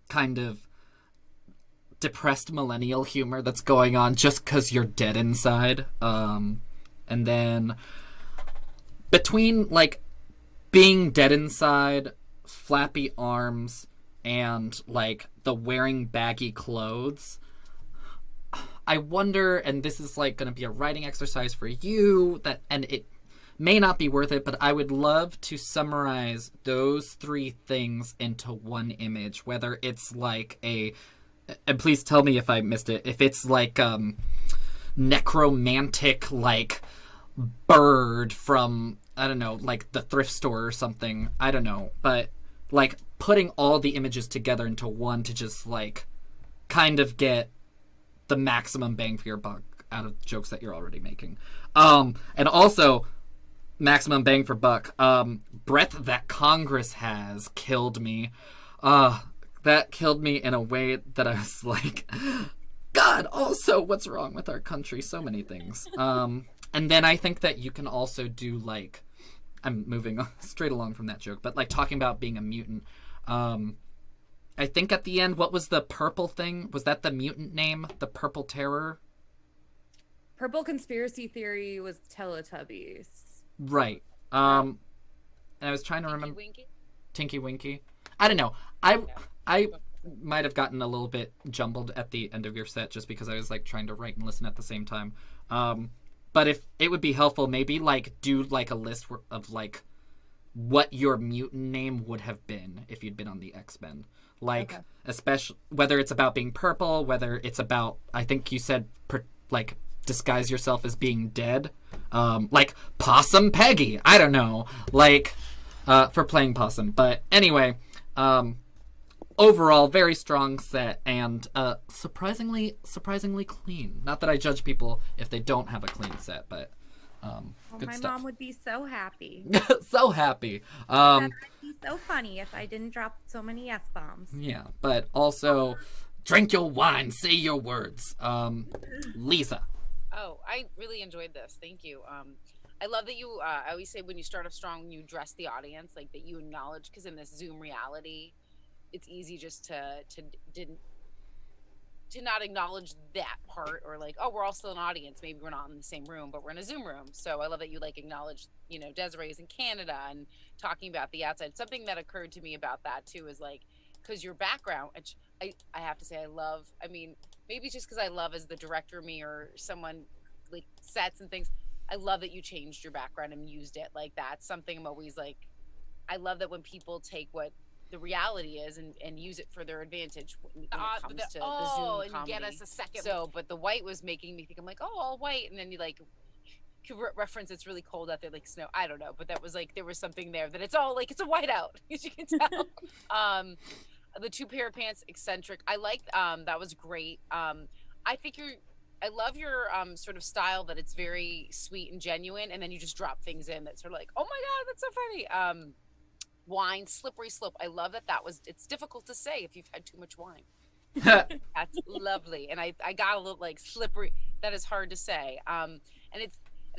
kind of depressed millennial humor that's going on just because you're dead inside. And then between, like, being dead inside, flappy arms, and, like, the wearing baggy clothes, I wonder, and this is, like, going to be a writing exercise for you, and it may not be worth it, but I would love to summarize those three things into one image, whether it's like and please tell me if I missed it, if it's like necromantic, like, bird from, I don't know, like the thrift store or something, I don't know, but like putting all the images together into one to just, like, kind of get the maximum bang for your buck out of jokes that you're already making. And also, maximum bang for buck, breath that Congress has killed me. That killed me in a way that I was like, God, also, what's wrong with our country? So many things. And then I think that you can also do, like, I'm moving straight along from that joke, but, like, talking about being a mutant. I think at the end, what was the purple thing? Was that the mutant name? The Purple Terror? Purple conspiracy theory was Teletubbies. Right. And I was trying to remember. Tinky Winky? I don't know. I might have gotten a little bit jumbled at the end of your set just because I was, like, trying to write and listen at the same time. But if it would be helpful, maybe, like, do, like, a list of, like, what your mutant name would have been if you'd been on the X-Men. Like, especially whether it's about being purple, whether it's about, I think you said, like, disguise yourself as being dead. Like Possum Peggy. I don't know. Like, for playing Possum. But anyway, overall, very strong set and surprisingly clean. Not that I judge people if they don't have a clean set, but good my stuff. mom would be so happy. So happy. That'd be so funny if I didn't drop so many F-bombs. Yeah, but also drink your wine, say your words. Lisa. Oh, I really enjoyed this. Thank you. I love that you. I always say when you start off strong, you address the audience, like that you acknowledge, because in this Zoom reality, it's easy just to not acknowledge that part, or like, oh, we're all still an audience. Maybe we're not in the same room, but we're in a Zoom room. So I love that you like acknowledge, you know, Desiree's in Canada and talking about the outside. Something that occurred to me about that too is like, because your background, which I have to say I love. I mean, maybe it's just because I love as the director, me or someone like sets and things. I love that you changed your background and used it. Like that's something I'm always like, I love that when people take what the reality is and use it for their advantage when it comes to the Zoom and comedy. get us a second. So, but the white was making me think, I'm like, oh, all white. And then you like could reference it's really cold out there, like snow. I don't know. But that was like, there was something there that it's all like, it's a whiteout, as you can tell. The two pair of pants, eccentric. I like, that was great. I think I love your sort of style, that it's very sweet and genuine. And then you just drop things in that sort of like, oh my God, that's so funny. Wine, slippery slope. I love that it's difficult to say if you've had too much wine. That's lovely. And I got a little like slippery. That is hard to say. And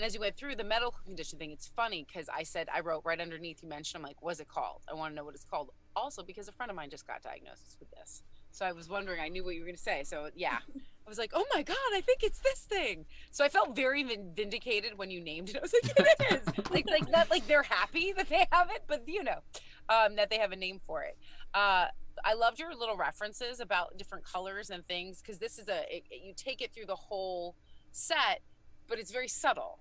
as you went through the medical condition thing, it's funny because I wrote right underneath, you mentioned, I'm like, what's it called? I want to know what it's called. Also, because a friend of mine just got diagnosed with this. So I was wondering, I knew what you were going to say. So yeah, I was like, oh my God, I think it's this thing. So I felt very vindicated when you named it. I was like, yeah, it is. like not like they're happy that they have it, but you know, that they have a name for it. I loved your little references about different colors and things, because this is you take it through the whole set, but it's very subtle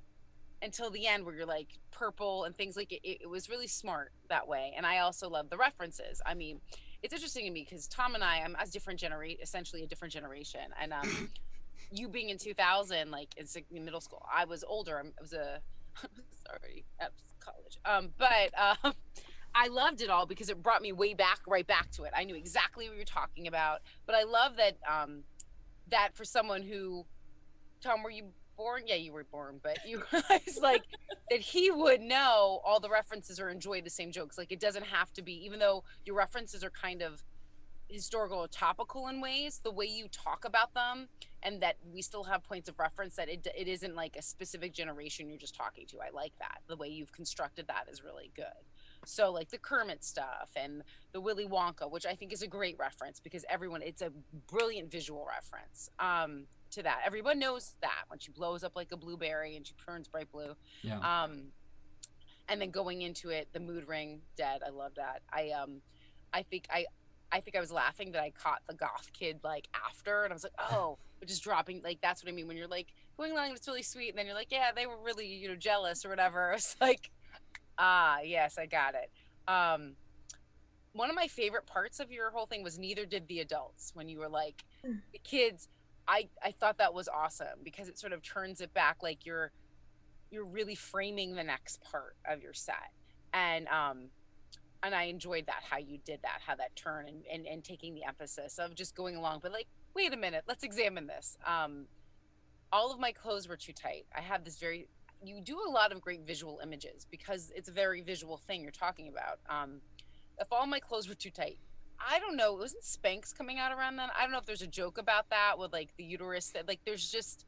until the end where you're like purple and things like it was really smart that way. And I also love the references. I mean, it's interesting to me because Tom and I'm essentially a different generation. And you being in 2000, like in middle school, I was older. I was sorry, at college. But I loved it all because it brought me right back to it. I knew exactly what you were talking about. But I love that that for someone who, Tom, were you born? Yeah, you were born, but you realize like that he would know all the references or enjoy the same jokes. Like it doesn't have to be, even though your references are kind of historical or topical in ways, the way you talk about them and that we still have points of reference, that it isn't like a specific generation you're just talking to. I like that. The way you've constructed that is really good. So like the Kermit stuff and the Willy Wonka, which I think is a great reference because it's a brilliant visual reference. To that, everyone knows that when she blows up like a blueberry and she turns bright blue. Yeah. And then going into it, the mood ring, dead. I love that. I think I was laughing that I caught the goth kid like after, and I was like, oh, but just dropping, like that's what I mean when you're like going along and it's really sweet, and then you're like, yeah, they were really, you know, jealous or whatever. It's like, yes, I got it. One of my favorite parts of your whole thing was neither did the adults, when you were like the kids. I thought that was awesome because it sort of turns it back, like you're really framing the next part of your set, and I enjoyed that, how you did that, how that turn and taking the emphasis of just going along, but like, wait a minute, let's examine this. All of my clothes were too tight. I have this you do a lot of great visual images because it's a very visual thing you're talking about. If all my clothes were too tight, I don't know. Wasn't Spanx coming out around then? I don't know if there's a joke about that with like the uterus. That like there's just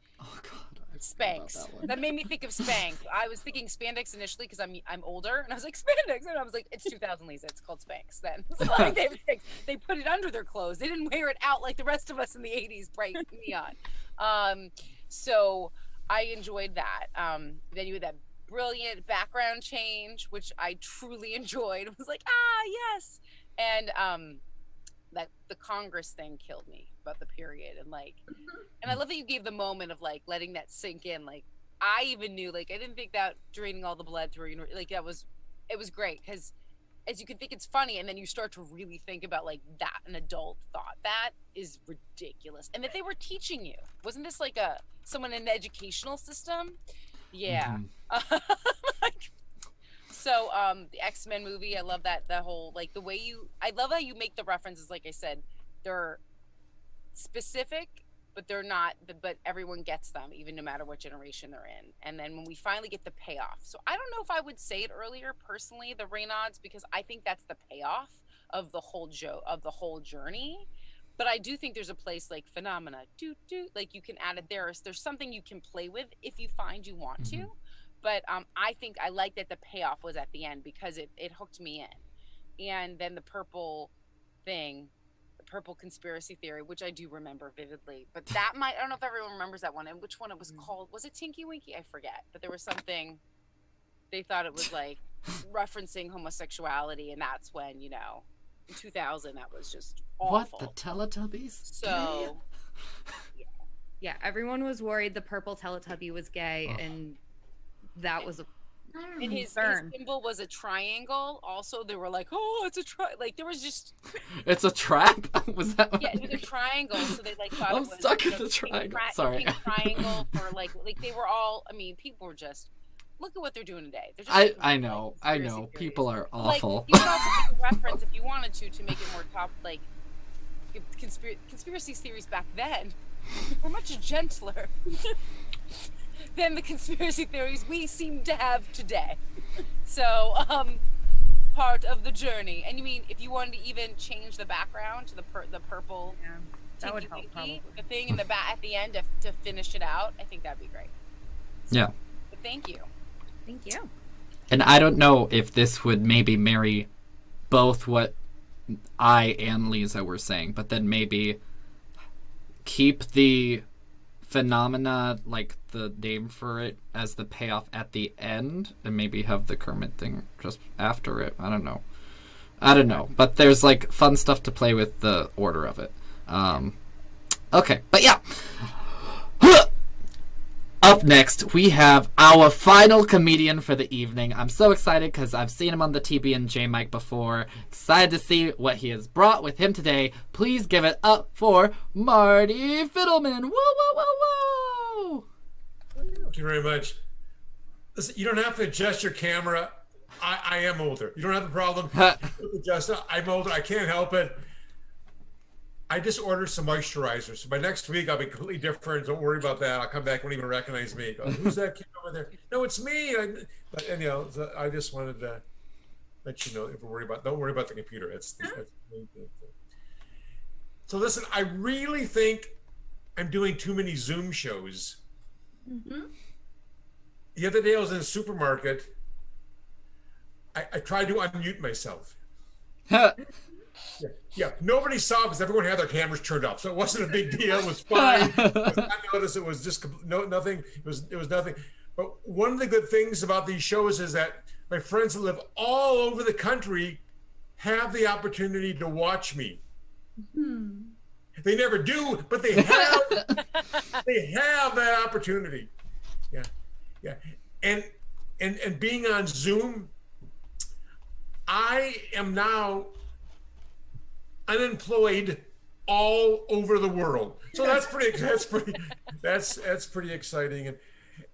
Spanx. That made me think of Spanx. I was thinking spandex initially because I'm older, and I was like Spandex, and I was like, it's 2000, Lisa. It's called Spanx. Then so like, they put it under their clothes. They didn't wear it out like the rest of us in the 80s, bright neon. So I enjoyed that. Then you had that brilliant background change, which I truly enjoyed. It was like, yes. And that the Congress thing killed me about the period, and like, and I love that you gave the moment of like letting that sink in. Like I even knew, like I didn't think that draining all the blood through, like it was great because as you can think it's funny, and then you start to really think about like that an adult thought that is ridiculous, and that they were teaching you. Wasn't this like someone in the educational system? Yeah. Like, so the X-Men movie, I love that, the whole like the way I love how you make the references. Like I said, they're specific, but they're not, but everyone gets them, even no matter what generation they're in. And then when we finally get the payoff, so I don't know if I would say it earlier personally, the Raynaud's, because I think that's the payoff of the whole journey. But I do think there's a place like Phenomena, like you can add it there. There's something you can play with if you find you want to. But I think I like that the payoff was at the end, because it hooked me in. And then the purple thing, purple conspiracy theory, which I do remember vividly, but that I don't know if everyone remembers that one, and which one it was called. Was it Tinky Winky? I forget, but there was something, they thought it was like referencing homosexuality, and that's when, in 2000, that was just awful. What, the Teletubbies? So yeah, everyone was worried the purple Teletubby was gay, and that was a and his symbol was a triangle. Also, they were like, "Oh, it's a like there was just." It's a trap. Was that? Yeah, it was a triangle. So they like thought I'm it was stuck in the triangle. Sorry. Pink triangle for like they were all. I mean, people were just. Look at what they're doing today. They're just I know. People are awful. Like, you could also make a reference if you wanted to make it more top, like conspiracy theories back then were much gentler than the conspiracy theories we seem to have today. So, part of the journey. And you mean if you wanted to even change the background to the purple, that would help, probably. The thing in the at the end to finish it out, I think that'd be great. So, yeah. But thank you. Thank you. And I don't know if this would maybe marry both what I and Liza were saying, but then maybe keep the Phenomena, like the name for it, as the payoff at the end, and maybe have the Kermit thing just after it. I don't know. But there's like fun stuff to play with the order of it. Okay, but yeah. Up next, we have our final comedian for the evening. I'm so excited because I've seen him on the TB&J mic before. Excited to see what he has brought with him today. Please give it up for Marty Fiddleman. Woo, woo, woo, woo! Thank you very much. Listen, you don't have to adjust your camera. I am older. You don't have the problem. Adjust it. I'm older. I can't help it. I just ordered some moisturizer. So by next week, I'll be completely different. Don't worry about that. I'll come back, won't even recognize me. Go, who's that kid over there? No, it's me. But anyhow, I just wanted to let you know, if we're worried about, don't worry about the computer. So listen, I really think I'm doing too many Zoom shows. The other day I was in a supermarket. I tried to unmute myself. Yeah, nobody saw because everyone had their cameras turned off, so it wasn't a big deal. It was fine. I noticed it was just nothing. It was nothing. But one of the good things about these shows is that my friends that live all over the country have the opportunity to watch me. They never do, but they have. They have that opportunity. Yeah, and being on Zoom, I am now unemployed all over the world, so that's pretty exciting.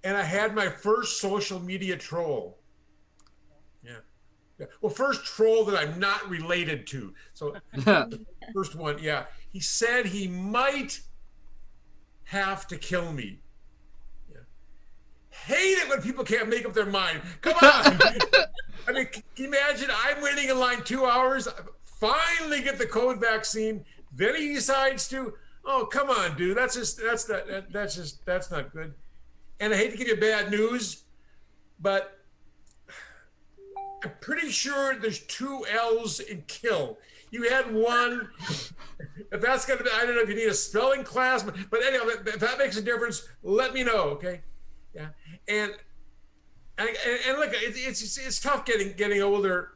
And I had my first social media troll. Yeah. Well, first troll that I'm not related to. So first one, yeah. He said he might have to kill me. Yeah. Hate it when people can't make up their mind. Come on. I mean, can you imagine? I'm waiting in line 2 hours. Finally get the COVID vaccine, then he decides to. Oh, come on, dude. That's not good. And I hate to give you bad news, but I'm pretty sure there's 2 L's in kill. You had one. If that's gonna be, I don't know if you need a spelling class, but anyhow, if that makes a difference, let me know, okay? Yeah. And look, it's tough getting older.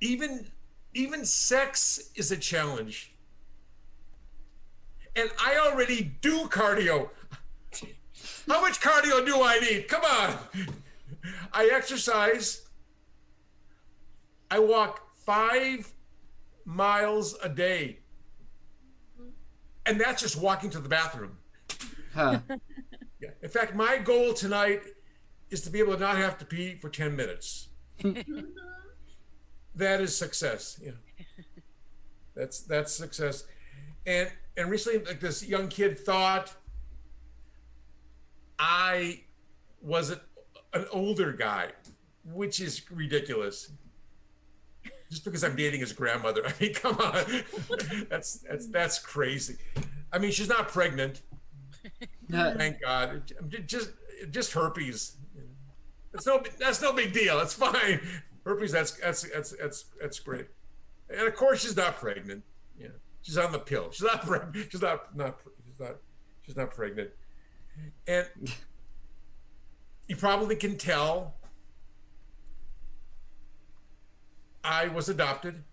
Even sex is a challenge. And I already do cardio. How much cardio do I need? Come on. I exercise. I walk 5 miles a day. And that's just walking to the bathroom. Huh. Yeah. In fact, my goal tonight is to be able to not have to pee for 10 minutes. That is success. Yeah. That's success. And recently, like, this young kid thought I was an older guy, which is ridiculous. Just because I'm dating his grandmother. I mean, come on. That's crazy. I mean, she's not pregnant. Thank God. Just herpes. That's no big deal. It's fine. Herpes. That's great. And of course, she's not pregnant. Yeah, she's on the pill. She's not pregnant. She's not pregnant. And you probably can tell I was adopted.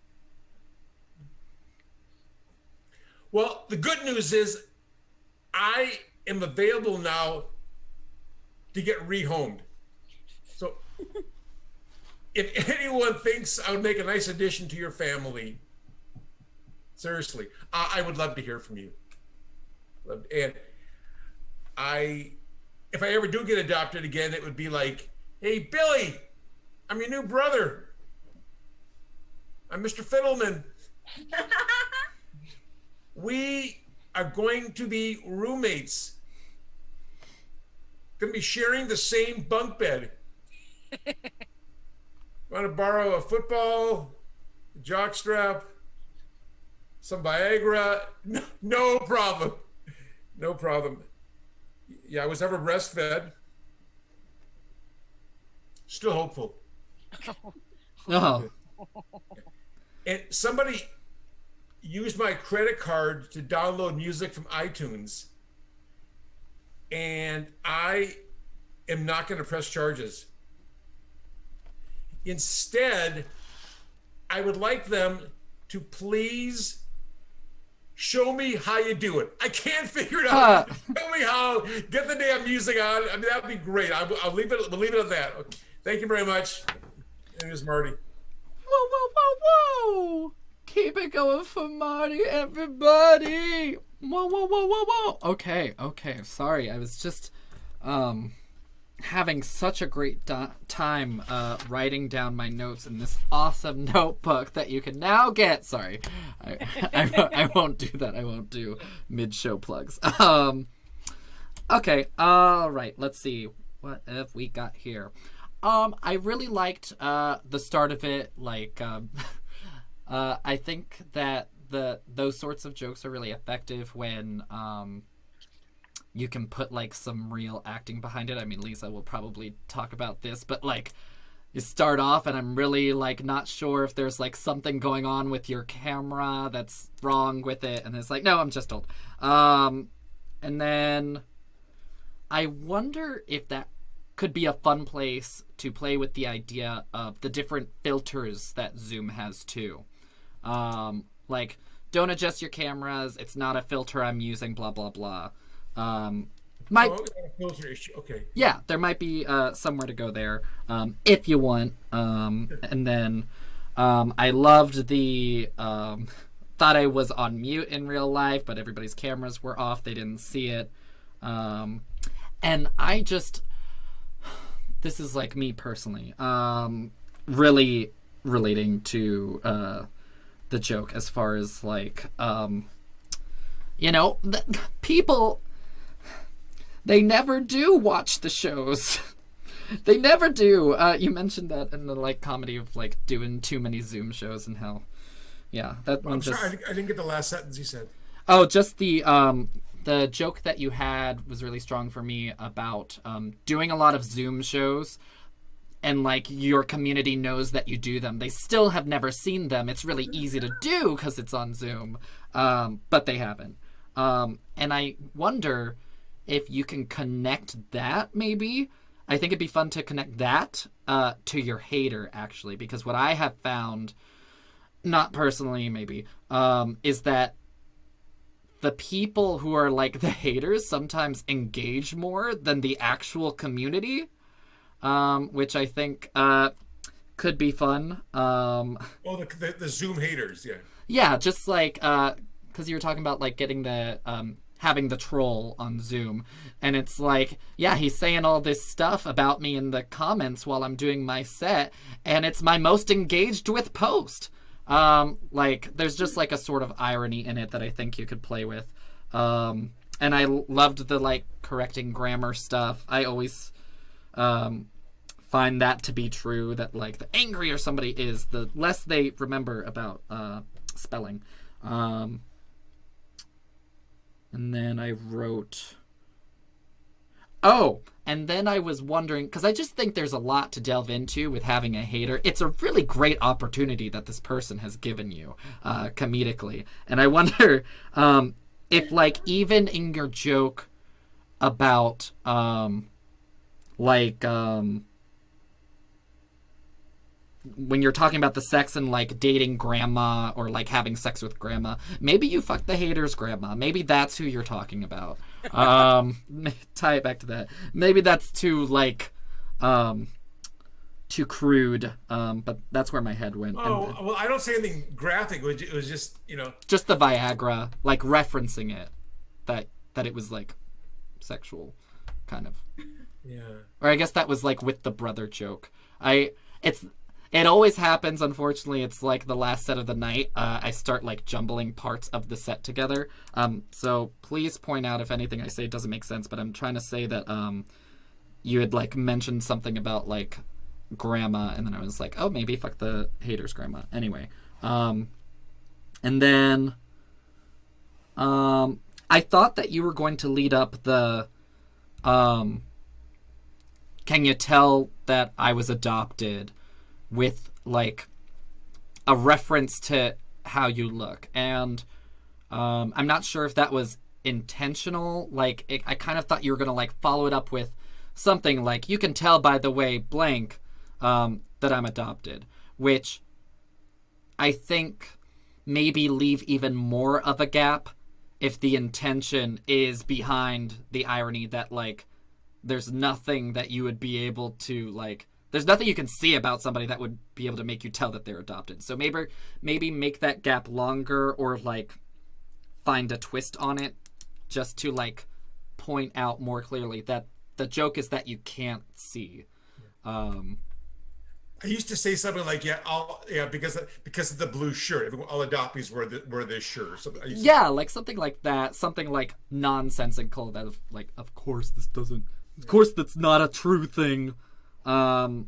Well, the good news is I am available now to get rehomed. So if anyone thinks I would make a nice addition to your family, seriously, I would love to hear from you. And if I ever do get adopted again, it would be like, hey, Billy, I'm your new brother. I'm Mr. Fiddleman. We are going to be roommates. Going to be sharing the same bunk bed. Want to borrow a football, a jockstrap, some Viagra? No problem. No problem. Yeah, I was never breastfed. Still hopeful. Oh. And somebody used my credit card to download music from iTunes. And I am not going to press charges. Instead, I would like them to please show me how you do it. I can't figure it out. Show me how. Get the damn music on. I mean, that'd be great. We'll leave it at that. Okay. Thank you very much. And here's Marty. Whoa, whoa, whoa, whoa! Keep it going for Marty, everybody! Whoa, whoa, whoa, whoa, whoa! Okay. Sorry, I was just having such a great time writing down my notes in this awesome notebook that you can now get. Sorry, I won't do that. I won't do mid-show plugs. Okay, all right. Let's see. What have we got here? I really liked the start of it. Like, I think that those sorts of jokes are really effective when you can put like some real acting behind it. I mean, Lisa will probably talk about this, but like you start off and I'm really like not sure if there's like something going on with your camera that's wrong with it, and it's like, no, I'm just old. And then I wonder if that could be a fun place to play with the idea of the different filters that Zoom has too. Like, don't adjust your cameras. It's not a filter I'm using, blah, blah, blah. Filter issue. Okay. Yeah, there might be somewhere to go there if you want. And then I loved the thought I was on mute in real life, but everybody's cameras were off. They didn't see it. And I just, this is like me personally, really relating to the joke as far as like, people, they never do watch the shows. They never do. You mentioned that in the like comedy of like doing too many Zoom shows and how, yeah, that one just. Sorry, I didn't get the last sentence you said. Oh, just the joke that you had was really strong for me about doing a lot of Zoom shows, and like your community knows that you do them. They still have never seen them. It's really easy to do because it's on Zoom, but they haven't. And I wonder if you can connect that maybe. I think it'd be fun to connect that to your hater, actually, because what I have found, not personally maybe, is that the people who are like the haters sometimes engage more than the actual community, which I think could be fun. Oh, the Zoom haters, yeah. Yeah, just like because you were talking about like getting the having the troll on Zoom, and it's like, yeah, he's saying all this stuff about me in the comments while I'm doing my set, and it's my most engaged with post. Like there's just like a sort of irony in it that I think you could play with. And I loved the like correcting grammar stuff. I always find that to be true, that like the angrier somebody is, the less they remember about spelling. And then I wrote, and then I was wondering, because I just think there's a lot to delve into with having a hater. It's a really great opportunity that this person has given you comedically. And I wonder if like even in your joke about when you're talking about the sex and like dating grandma or like having sex with grandma, maybe you fucked the hater's grandma. Maybe that's who you're talking about. Tie it back to that. Maybe that's too like too crude. But that's where my head went. Oh, well, I don't say anything graphic. It was just, just the Viagra, like referencing it, that it was like sexual, kind of. Yeah. Or I guess that was like with the brother joke. It always happens, unfortunately. It's like the last set of the night. I start like jumbling parts of the set together. So please point out if anything I say doesn't make sense. But I'm trying to say that you had like mentioned something about like grandma, and then I was like, oh, maybe fuck the hater's grandma. Anyway, and then I thought that you were going to lead up the can you tell that I was adopted, with like a reference to how you look. And I'm not sure if that was intentional. Like I kind of thought you were gonna like follow it up with something like, you can tell by the way blank that I'm adopted, which I think maybe leave even more of a gap if the intention is behind the irony that like there's nothing that you would be able to like, there's nothing you can see about somebody that would be able to make you tell that they're adopted. So maybe make that gap longer, or like find a twist on it just to like point out more clearly that the joke is that you can't see. I used to say something like, because of the blue shirt, all adoptees wear this shirt. So like something like that, something like nonsensical that like, of course that's not a true thing. It's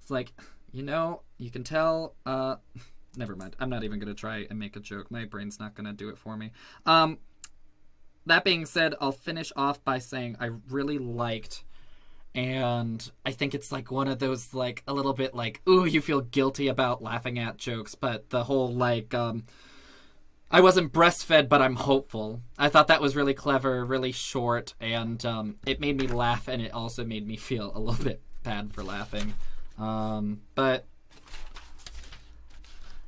like, you can tell, never mind. I'm not even going to try and make a joke. My brain's not going to do it for me. That being said, I'll finish off by saying I really liked, and I think it's like one of those like a little bit like, ooh, you feel guilty about laughing at jokes, but the whole like, I wasn't breastfed, but I'm hopeful. I thought that was really clever, really short, and it made me laugh, and it also made me feel a little bit bad for laughing. But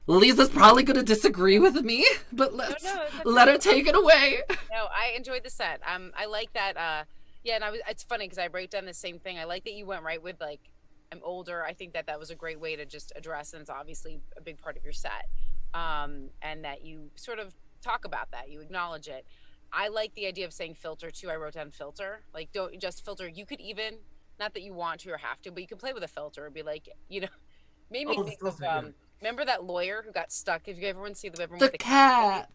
Lisa's probably going to disagree with me, but let her take it away. No, I enjoyed the set. I like that. Yeah, and it's funny because I wrote down the same thing. I like that you went right with like, I'm older. I think that was a great way to just address, and it's obviously a big part of your set. And that you sort of talk about that, you acknowledge it. I like the idea of saying filter too. I wrote down filter, like don't just filter. You could even, not that you want to or have to, but you can play with a filter and be like, made me think of, remember that lawyer who got stuck? If you ever see the with the cat,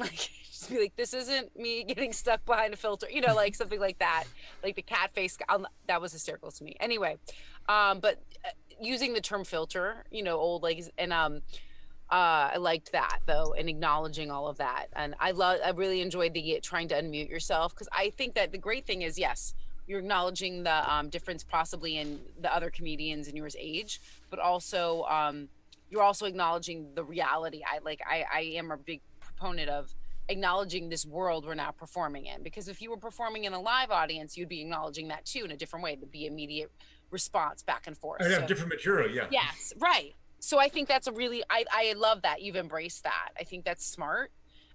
like just be like, this isn't me getting stuck behind a filter, like something like that, like the cat face. That was hysterical to me. Anyway, but using the term filter, old legs, and I liked that though, and acknowledging all of that. And I really enjoyed the trying to unmute yourself, because I think that the great thing is, yes, you're acknowledging the difference possibly in the other comedians in your age, but also you're also acknowledging the reality. I am a big proponent of acknowledging this world we're now performing in, because if you were performing in a live audience, you'd be acknowledging that too in a different way. There'd be immediate response back and forth. I'd have different material, yeah. Yes, right. So I think that's I love that you've embraced that. I think that's smart,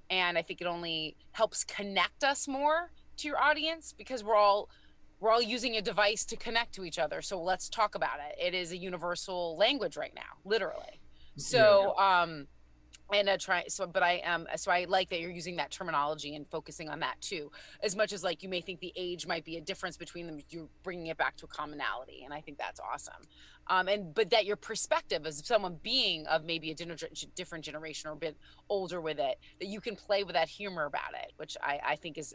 and I think it only helps connect us more to your audience, because we're all we're all using a device to connect to each other. So let's talk about it. It is a universal language right now, literally. So, and so I like that you're using that terminology and focusing on that too, as much as like you may think the age might be a difference between them, you're bringing it back to a commonality, and I think that's awesome. But that your perspective as someone being of maybe a different generation or a bit older with it, that you can play with that humor about it, which I think is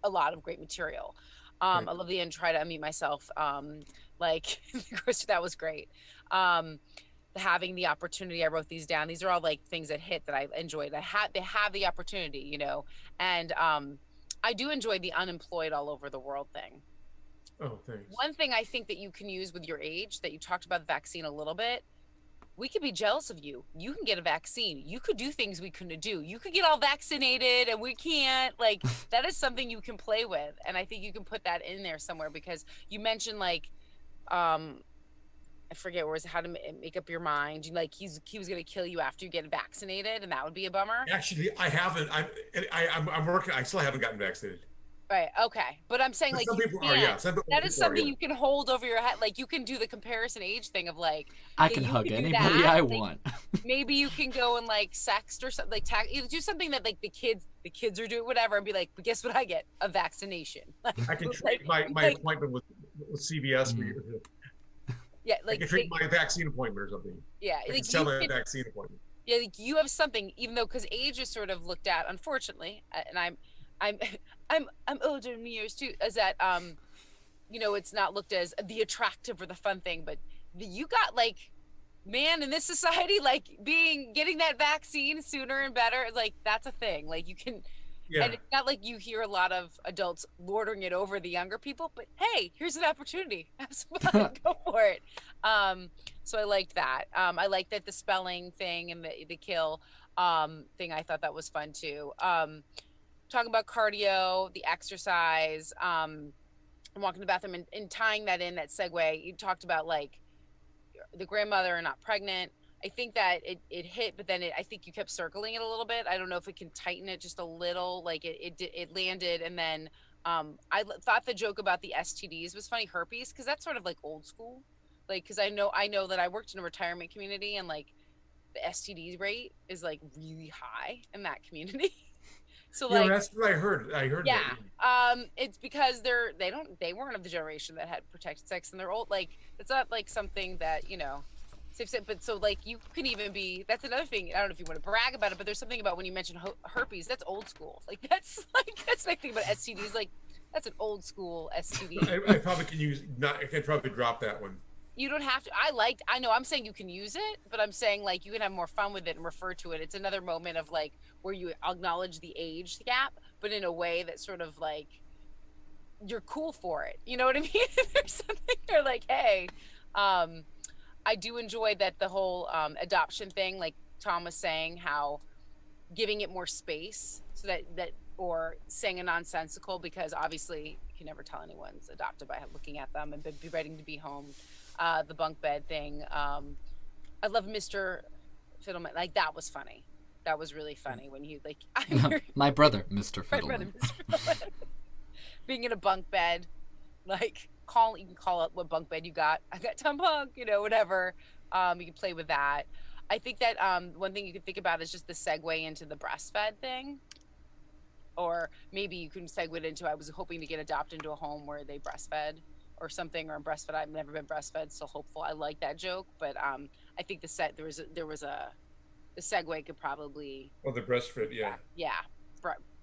a lot of great material. I love the end. Try to unmute myself. Like, Chris, that was great. Having the opportunity, I wrote these down. These are all like things that hit that I enjoyed. They have the opportunity, you know, and I do enjoy the unemployed all over the world thing. Oh, thanks. One thing I think that you can use with your age, that you talked about the vaccine a little bit, we could be jealous of you. You can get a vaccine. You could do things we couldn't do. You could get all vaccinated and we can't. Like, that is something you can play with. And I think you can put that in there somewhere, because you mentioned like, I forget where was how to make up your mind. Like he was going to kill you after you get vaccinated, and that would be a bummer. Actually, I haven't. I'm working. I still haven't gotten vaccinated. Right. Okay. But I'm saying, But like, some people are. Yeah. That is something you can hold over your head. Like, you can do the comparison age thing of like, I can hug anybody I want. Maybe you can go and like sext or something, like do something that like the kids are doing, whatever, and be like, but guess what? I get a vaccination. Like, I can trade my appointment with CVS for you. Yeah, like I can treat my vaccine appointment or something. Yeah, I can sell a vaccine appointment. Yeah, like you have something, even though, because age is sort of looked at, unfortunately, and I'm older in years too, is that you know, it's not looked as the attractive or the fun thing, but you got like, man, in this society, like getting that vaccine sooner and better, like that's a thing. Like you can. Yeah. And it's not like you hear a lot of adults lording it over the younger people, but hey, here's an opportunity. Have some fun. Go for it. So I liked that. I liked that the spelling thing and the kill thing. I thought that was fun too. Talking about cardio, the exercise, walking to the bathroom, and tying that in, that segue. You talked about like the grandmother and not pregnant. I think that it hit, but then I think you kept circling it a little bit. I don't know if it can tighten it just a little. Like it landed, and then I thought the joke about the STDs was funny, herpes, because that's sort of like old school. Like, because I know that I worked in a retirement community, and like the STD rate is like really high in that community. So like, that's what I heard. Yeah. That. It's because they weren't of the generation that had protected sex, and they're old. Like, it's not like something that, you know. But so like you can even be, that's another thing, I don't know if you want to brag about it, but there's something about when you mention herpes, that's old school. Like that's my thing about STDs. Like that's an old school STD. I probably can I can probably drop that one. You don't have to. I know I'm saying you can use it, but I'm saying like you can have more fun with it and refer to it. It's another moment of like where you acknowledge the age gap, but in a way that sort of like you're cool for it. You know what I mean? There's something they're like, hey, I do enjoy that the whole adoption thing, like Tom was saying, how giving it more space so that or saying a nonsensical, because obviously you can never tell anyone's adopted by looking at them, and be ready to be home. The bunk bed thing. I love Mr. Fiddleman. Like that was funny. That was really funny when he like. My brother, Mr. Fiddleman. My brother, Mr. Fiddleman. Being in a bunk bed, like. You can call out what bunk bed you got. I got Tom Bunk, you know, whatever. You can play with that. I think that one thing you can think about is just the segue into the breastfed thing. Or maybe you can segue it into, I was hoping to get adopted into a home where they breastfed or something, or breastfed. I've never been breastfed, so hopeful. I like that joke, but I think the segue could probably. Oh, the breastfed, yeah. Yeah,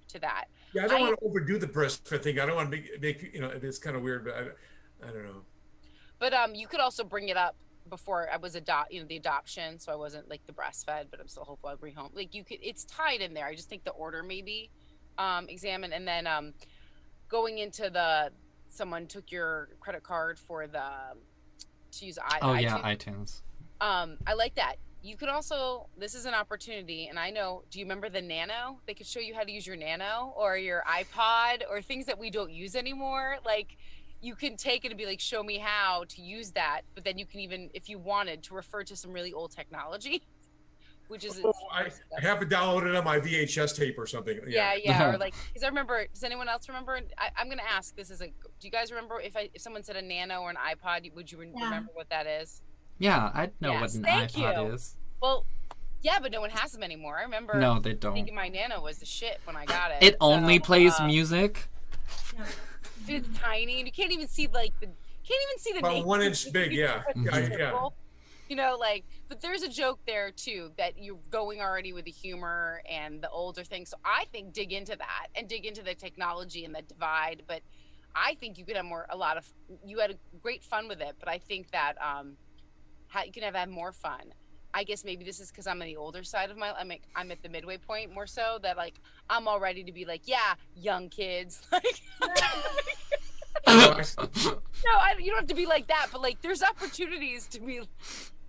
to that. Yeah, I don't want to overdo the breastfed thing. I don't want to make you know, it's kind of weird, but I don't know. But you could also bring it up before I was the adoption, so I wasn't like the breastfed, but I'm still hopeful I'll bring home. Like you could, it's tied in there. I just think the order maybe examine, and then going into someone took your credit card for to use iTunes. Oh yeah, iTunes. I like that. You could also, this is an opportunity, and I know, do you remember the Nano? They could show you how to use your Nano or your iPod or things that we don't use anymore. Like, you can take it and be like, show me how to use that. But then you can even, if you wanted, to refer to some really old technology. which is I have it downloaded on my VHS tape or something. yeah. Or like, because I remember. Does anyone else remember? I'm gonna ask. This is a. Do you guys remember if someone said a Nano or an iPod? Would you remember what that is? Yeah, I know Yes, what an thank iPod you. is. Well, yeah, but no one has them anymore. I remember. No, they don't. Thinking my Nano was the shit when I got it. It only plays music. It's tiny, and you can't even see like the. Can't even see the. About 1 inch big. Yeah. Yeah. You know, like, but there's a joke there too that you're going already with the humor and the older things. So I think dig into that and dig into the technology and the divide. But I think you could have you had a great fun with it. But I think that you can have more fun. I guess maybe this is because I'm on the older side of I'm at the midway point more so that like I'm all ready to be like, yeah, young kids. Like, no, you don't have to be like that, but like there's opportunities to be.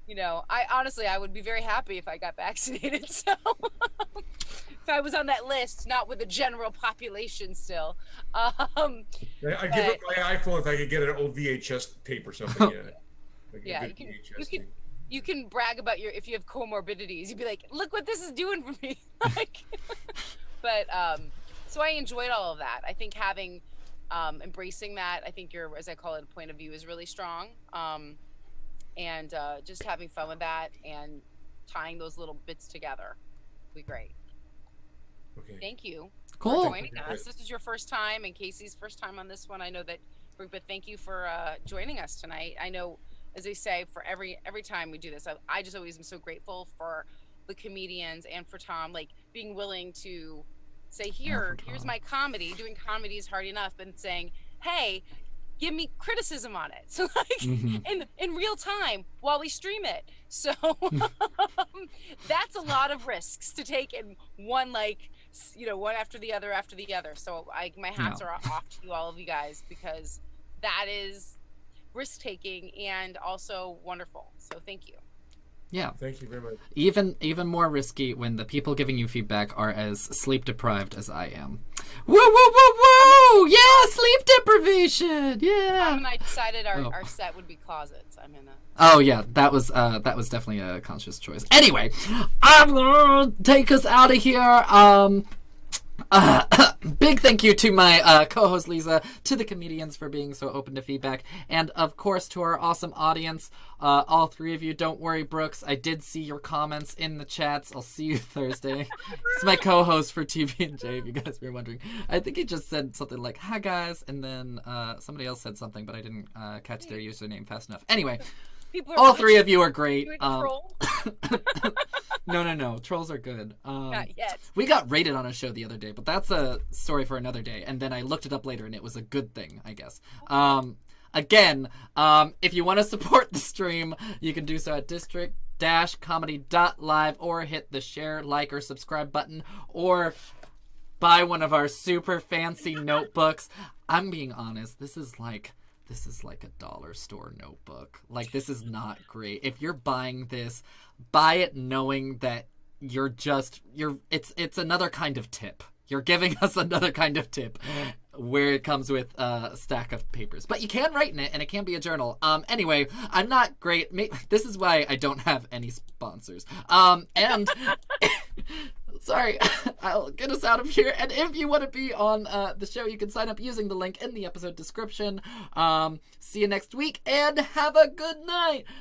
You know, I would be very happy if I got vaccinated. So if I was on that list, not with the general population still. I give up my iPhone if I could get an old VHS tape or something. Yeah, you can brag about if you have comorbidities. You'd be like, look what this is doing for me. Like, but so I enjoyed all of that. I think having embracing that, I think your, as I call it, point of view is really strong. And just having fun with that and tying those little bits together would be great. Okay. Thank you Cool. for joining us. This is your first time and Casey's first time on this one. I know that, but thank you for joining us tonight. I know, as I say, for every time we do this, I just always am so grateful for the comedians and for Tom, like being willing to say, here's my comedy. Doing comedy is hard enough, and saying, hey, give me criticism on it. So like in real time while we stream it. So that's a lot of risks to take in one, like, you know, one after the other. So my hats are off to you, all of you guys, because that is risk taking and also wonderful. So thank you. Yeah. Thank you very much. Even more risky when the people giving you feedback are as sleep deprived as I am. Woo woo woo woo! Yeah, sleep deprivation. Yeah. Tom and I decided our set would be closets. I'm in a. Oh yeah, that was definitely a conscious choice. Anyway, I'm gonna take us out of here. Big thank you to my co-host Lisa, to the comedians for being so open to feedback, and of course to our awesome audience, all three of you. Don't worry, Brooks, I did see your comments in the chats. I'll see you Thursday. It's my co-host for TV&J, if you guys were wondering. I think he just said something like, hi guys, and then somebody else said something, but I didn't catch their username fast enough. Anyway, all three of you are great. No. Trolls are good. Not yet. We got rated on a show the other day, but that's a story for another day. And then I looked it up later, and it was a good thing, I guess. Again, if you want to support the stream, you can do so at district-comedy.live, or hit the share, like, or subscribe button, or buy one of our super fancy notebooks. I'm being honest. This is like a dollar store notebook. Like, this is not great. If you're buying this, buy it knowing that it's another kind of tip. You're giving us another kind of tip where it comes with a stack of papers. But you can write in it, and it can be a journal. Anyway, I'm not great. This is why I don't have any sponsors. And sorry, I'll get us out of here. And if you want to be on the show, you can sign up using the link in the episode description. See you next week, and have a good night.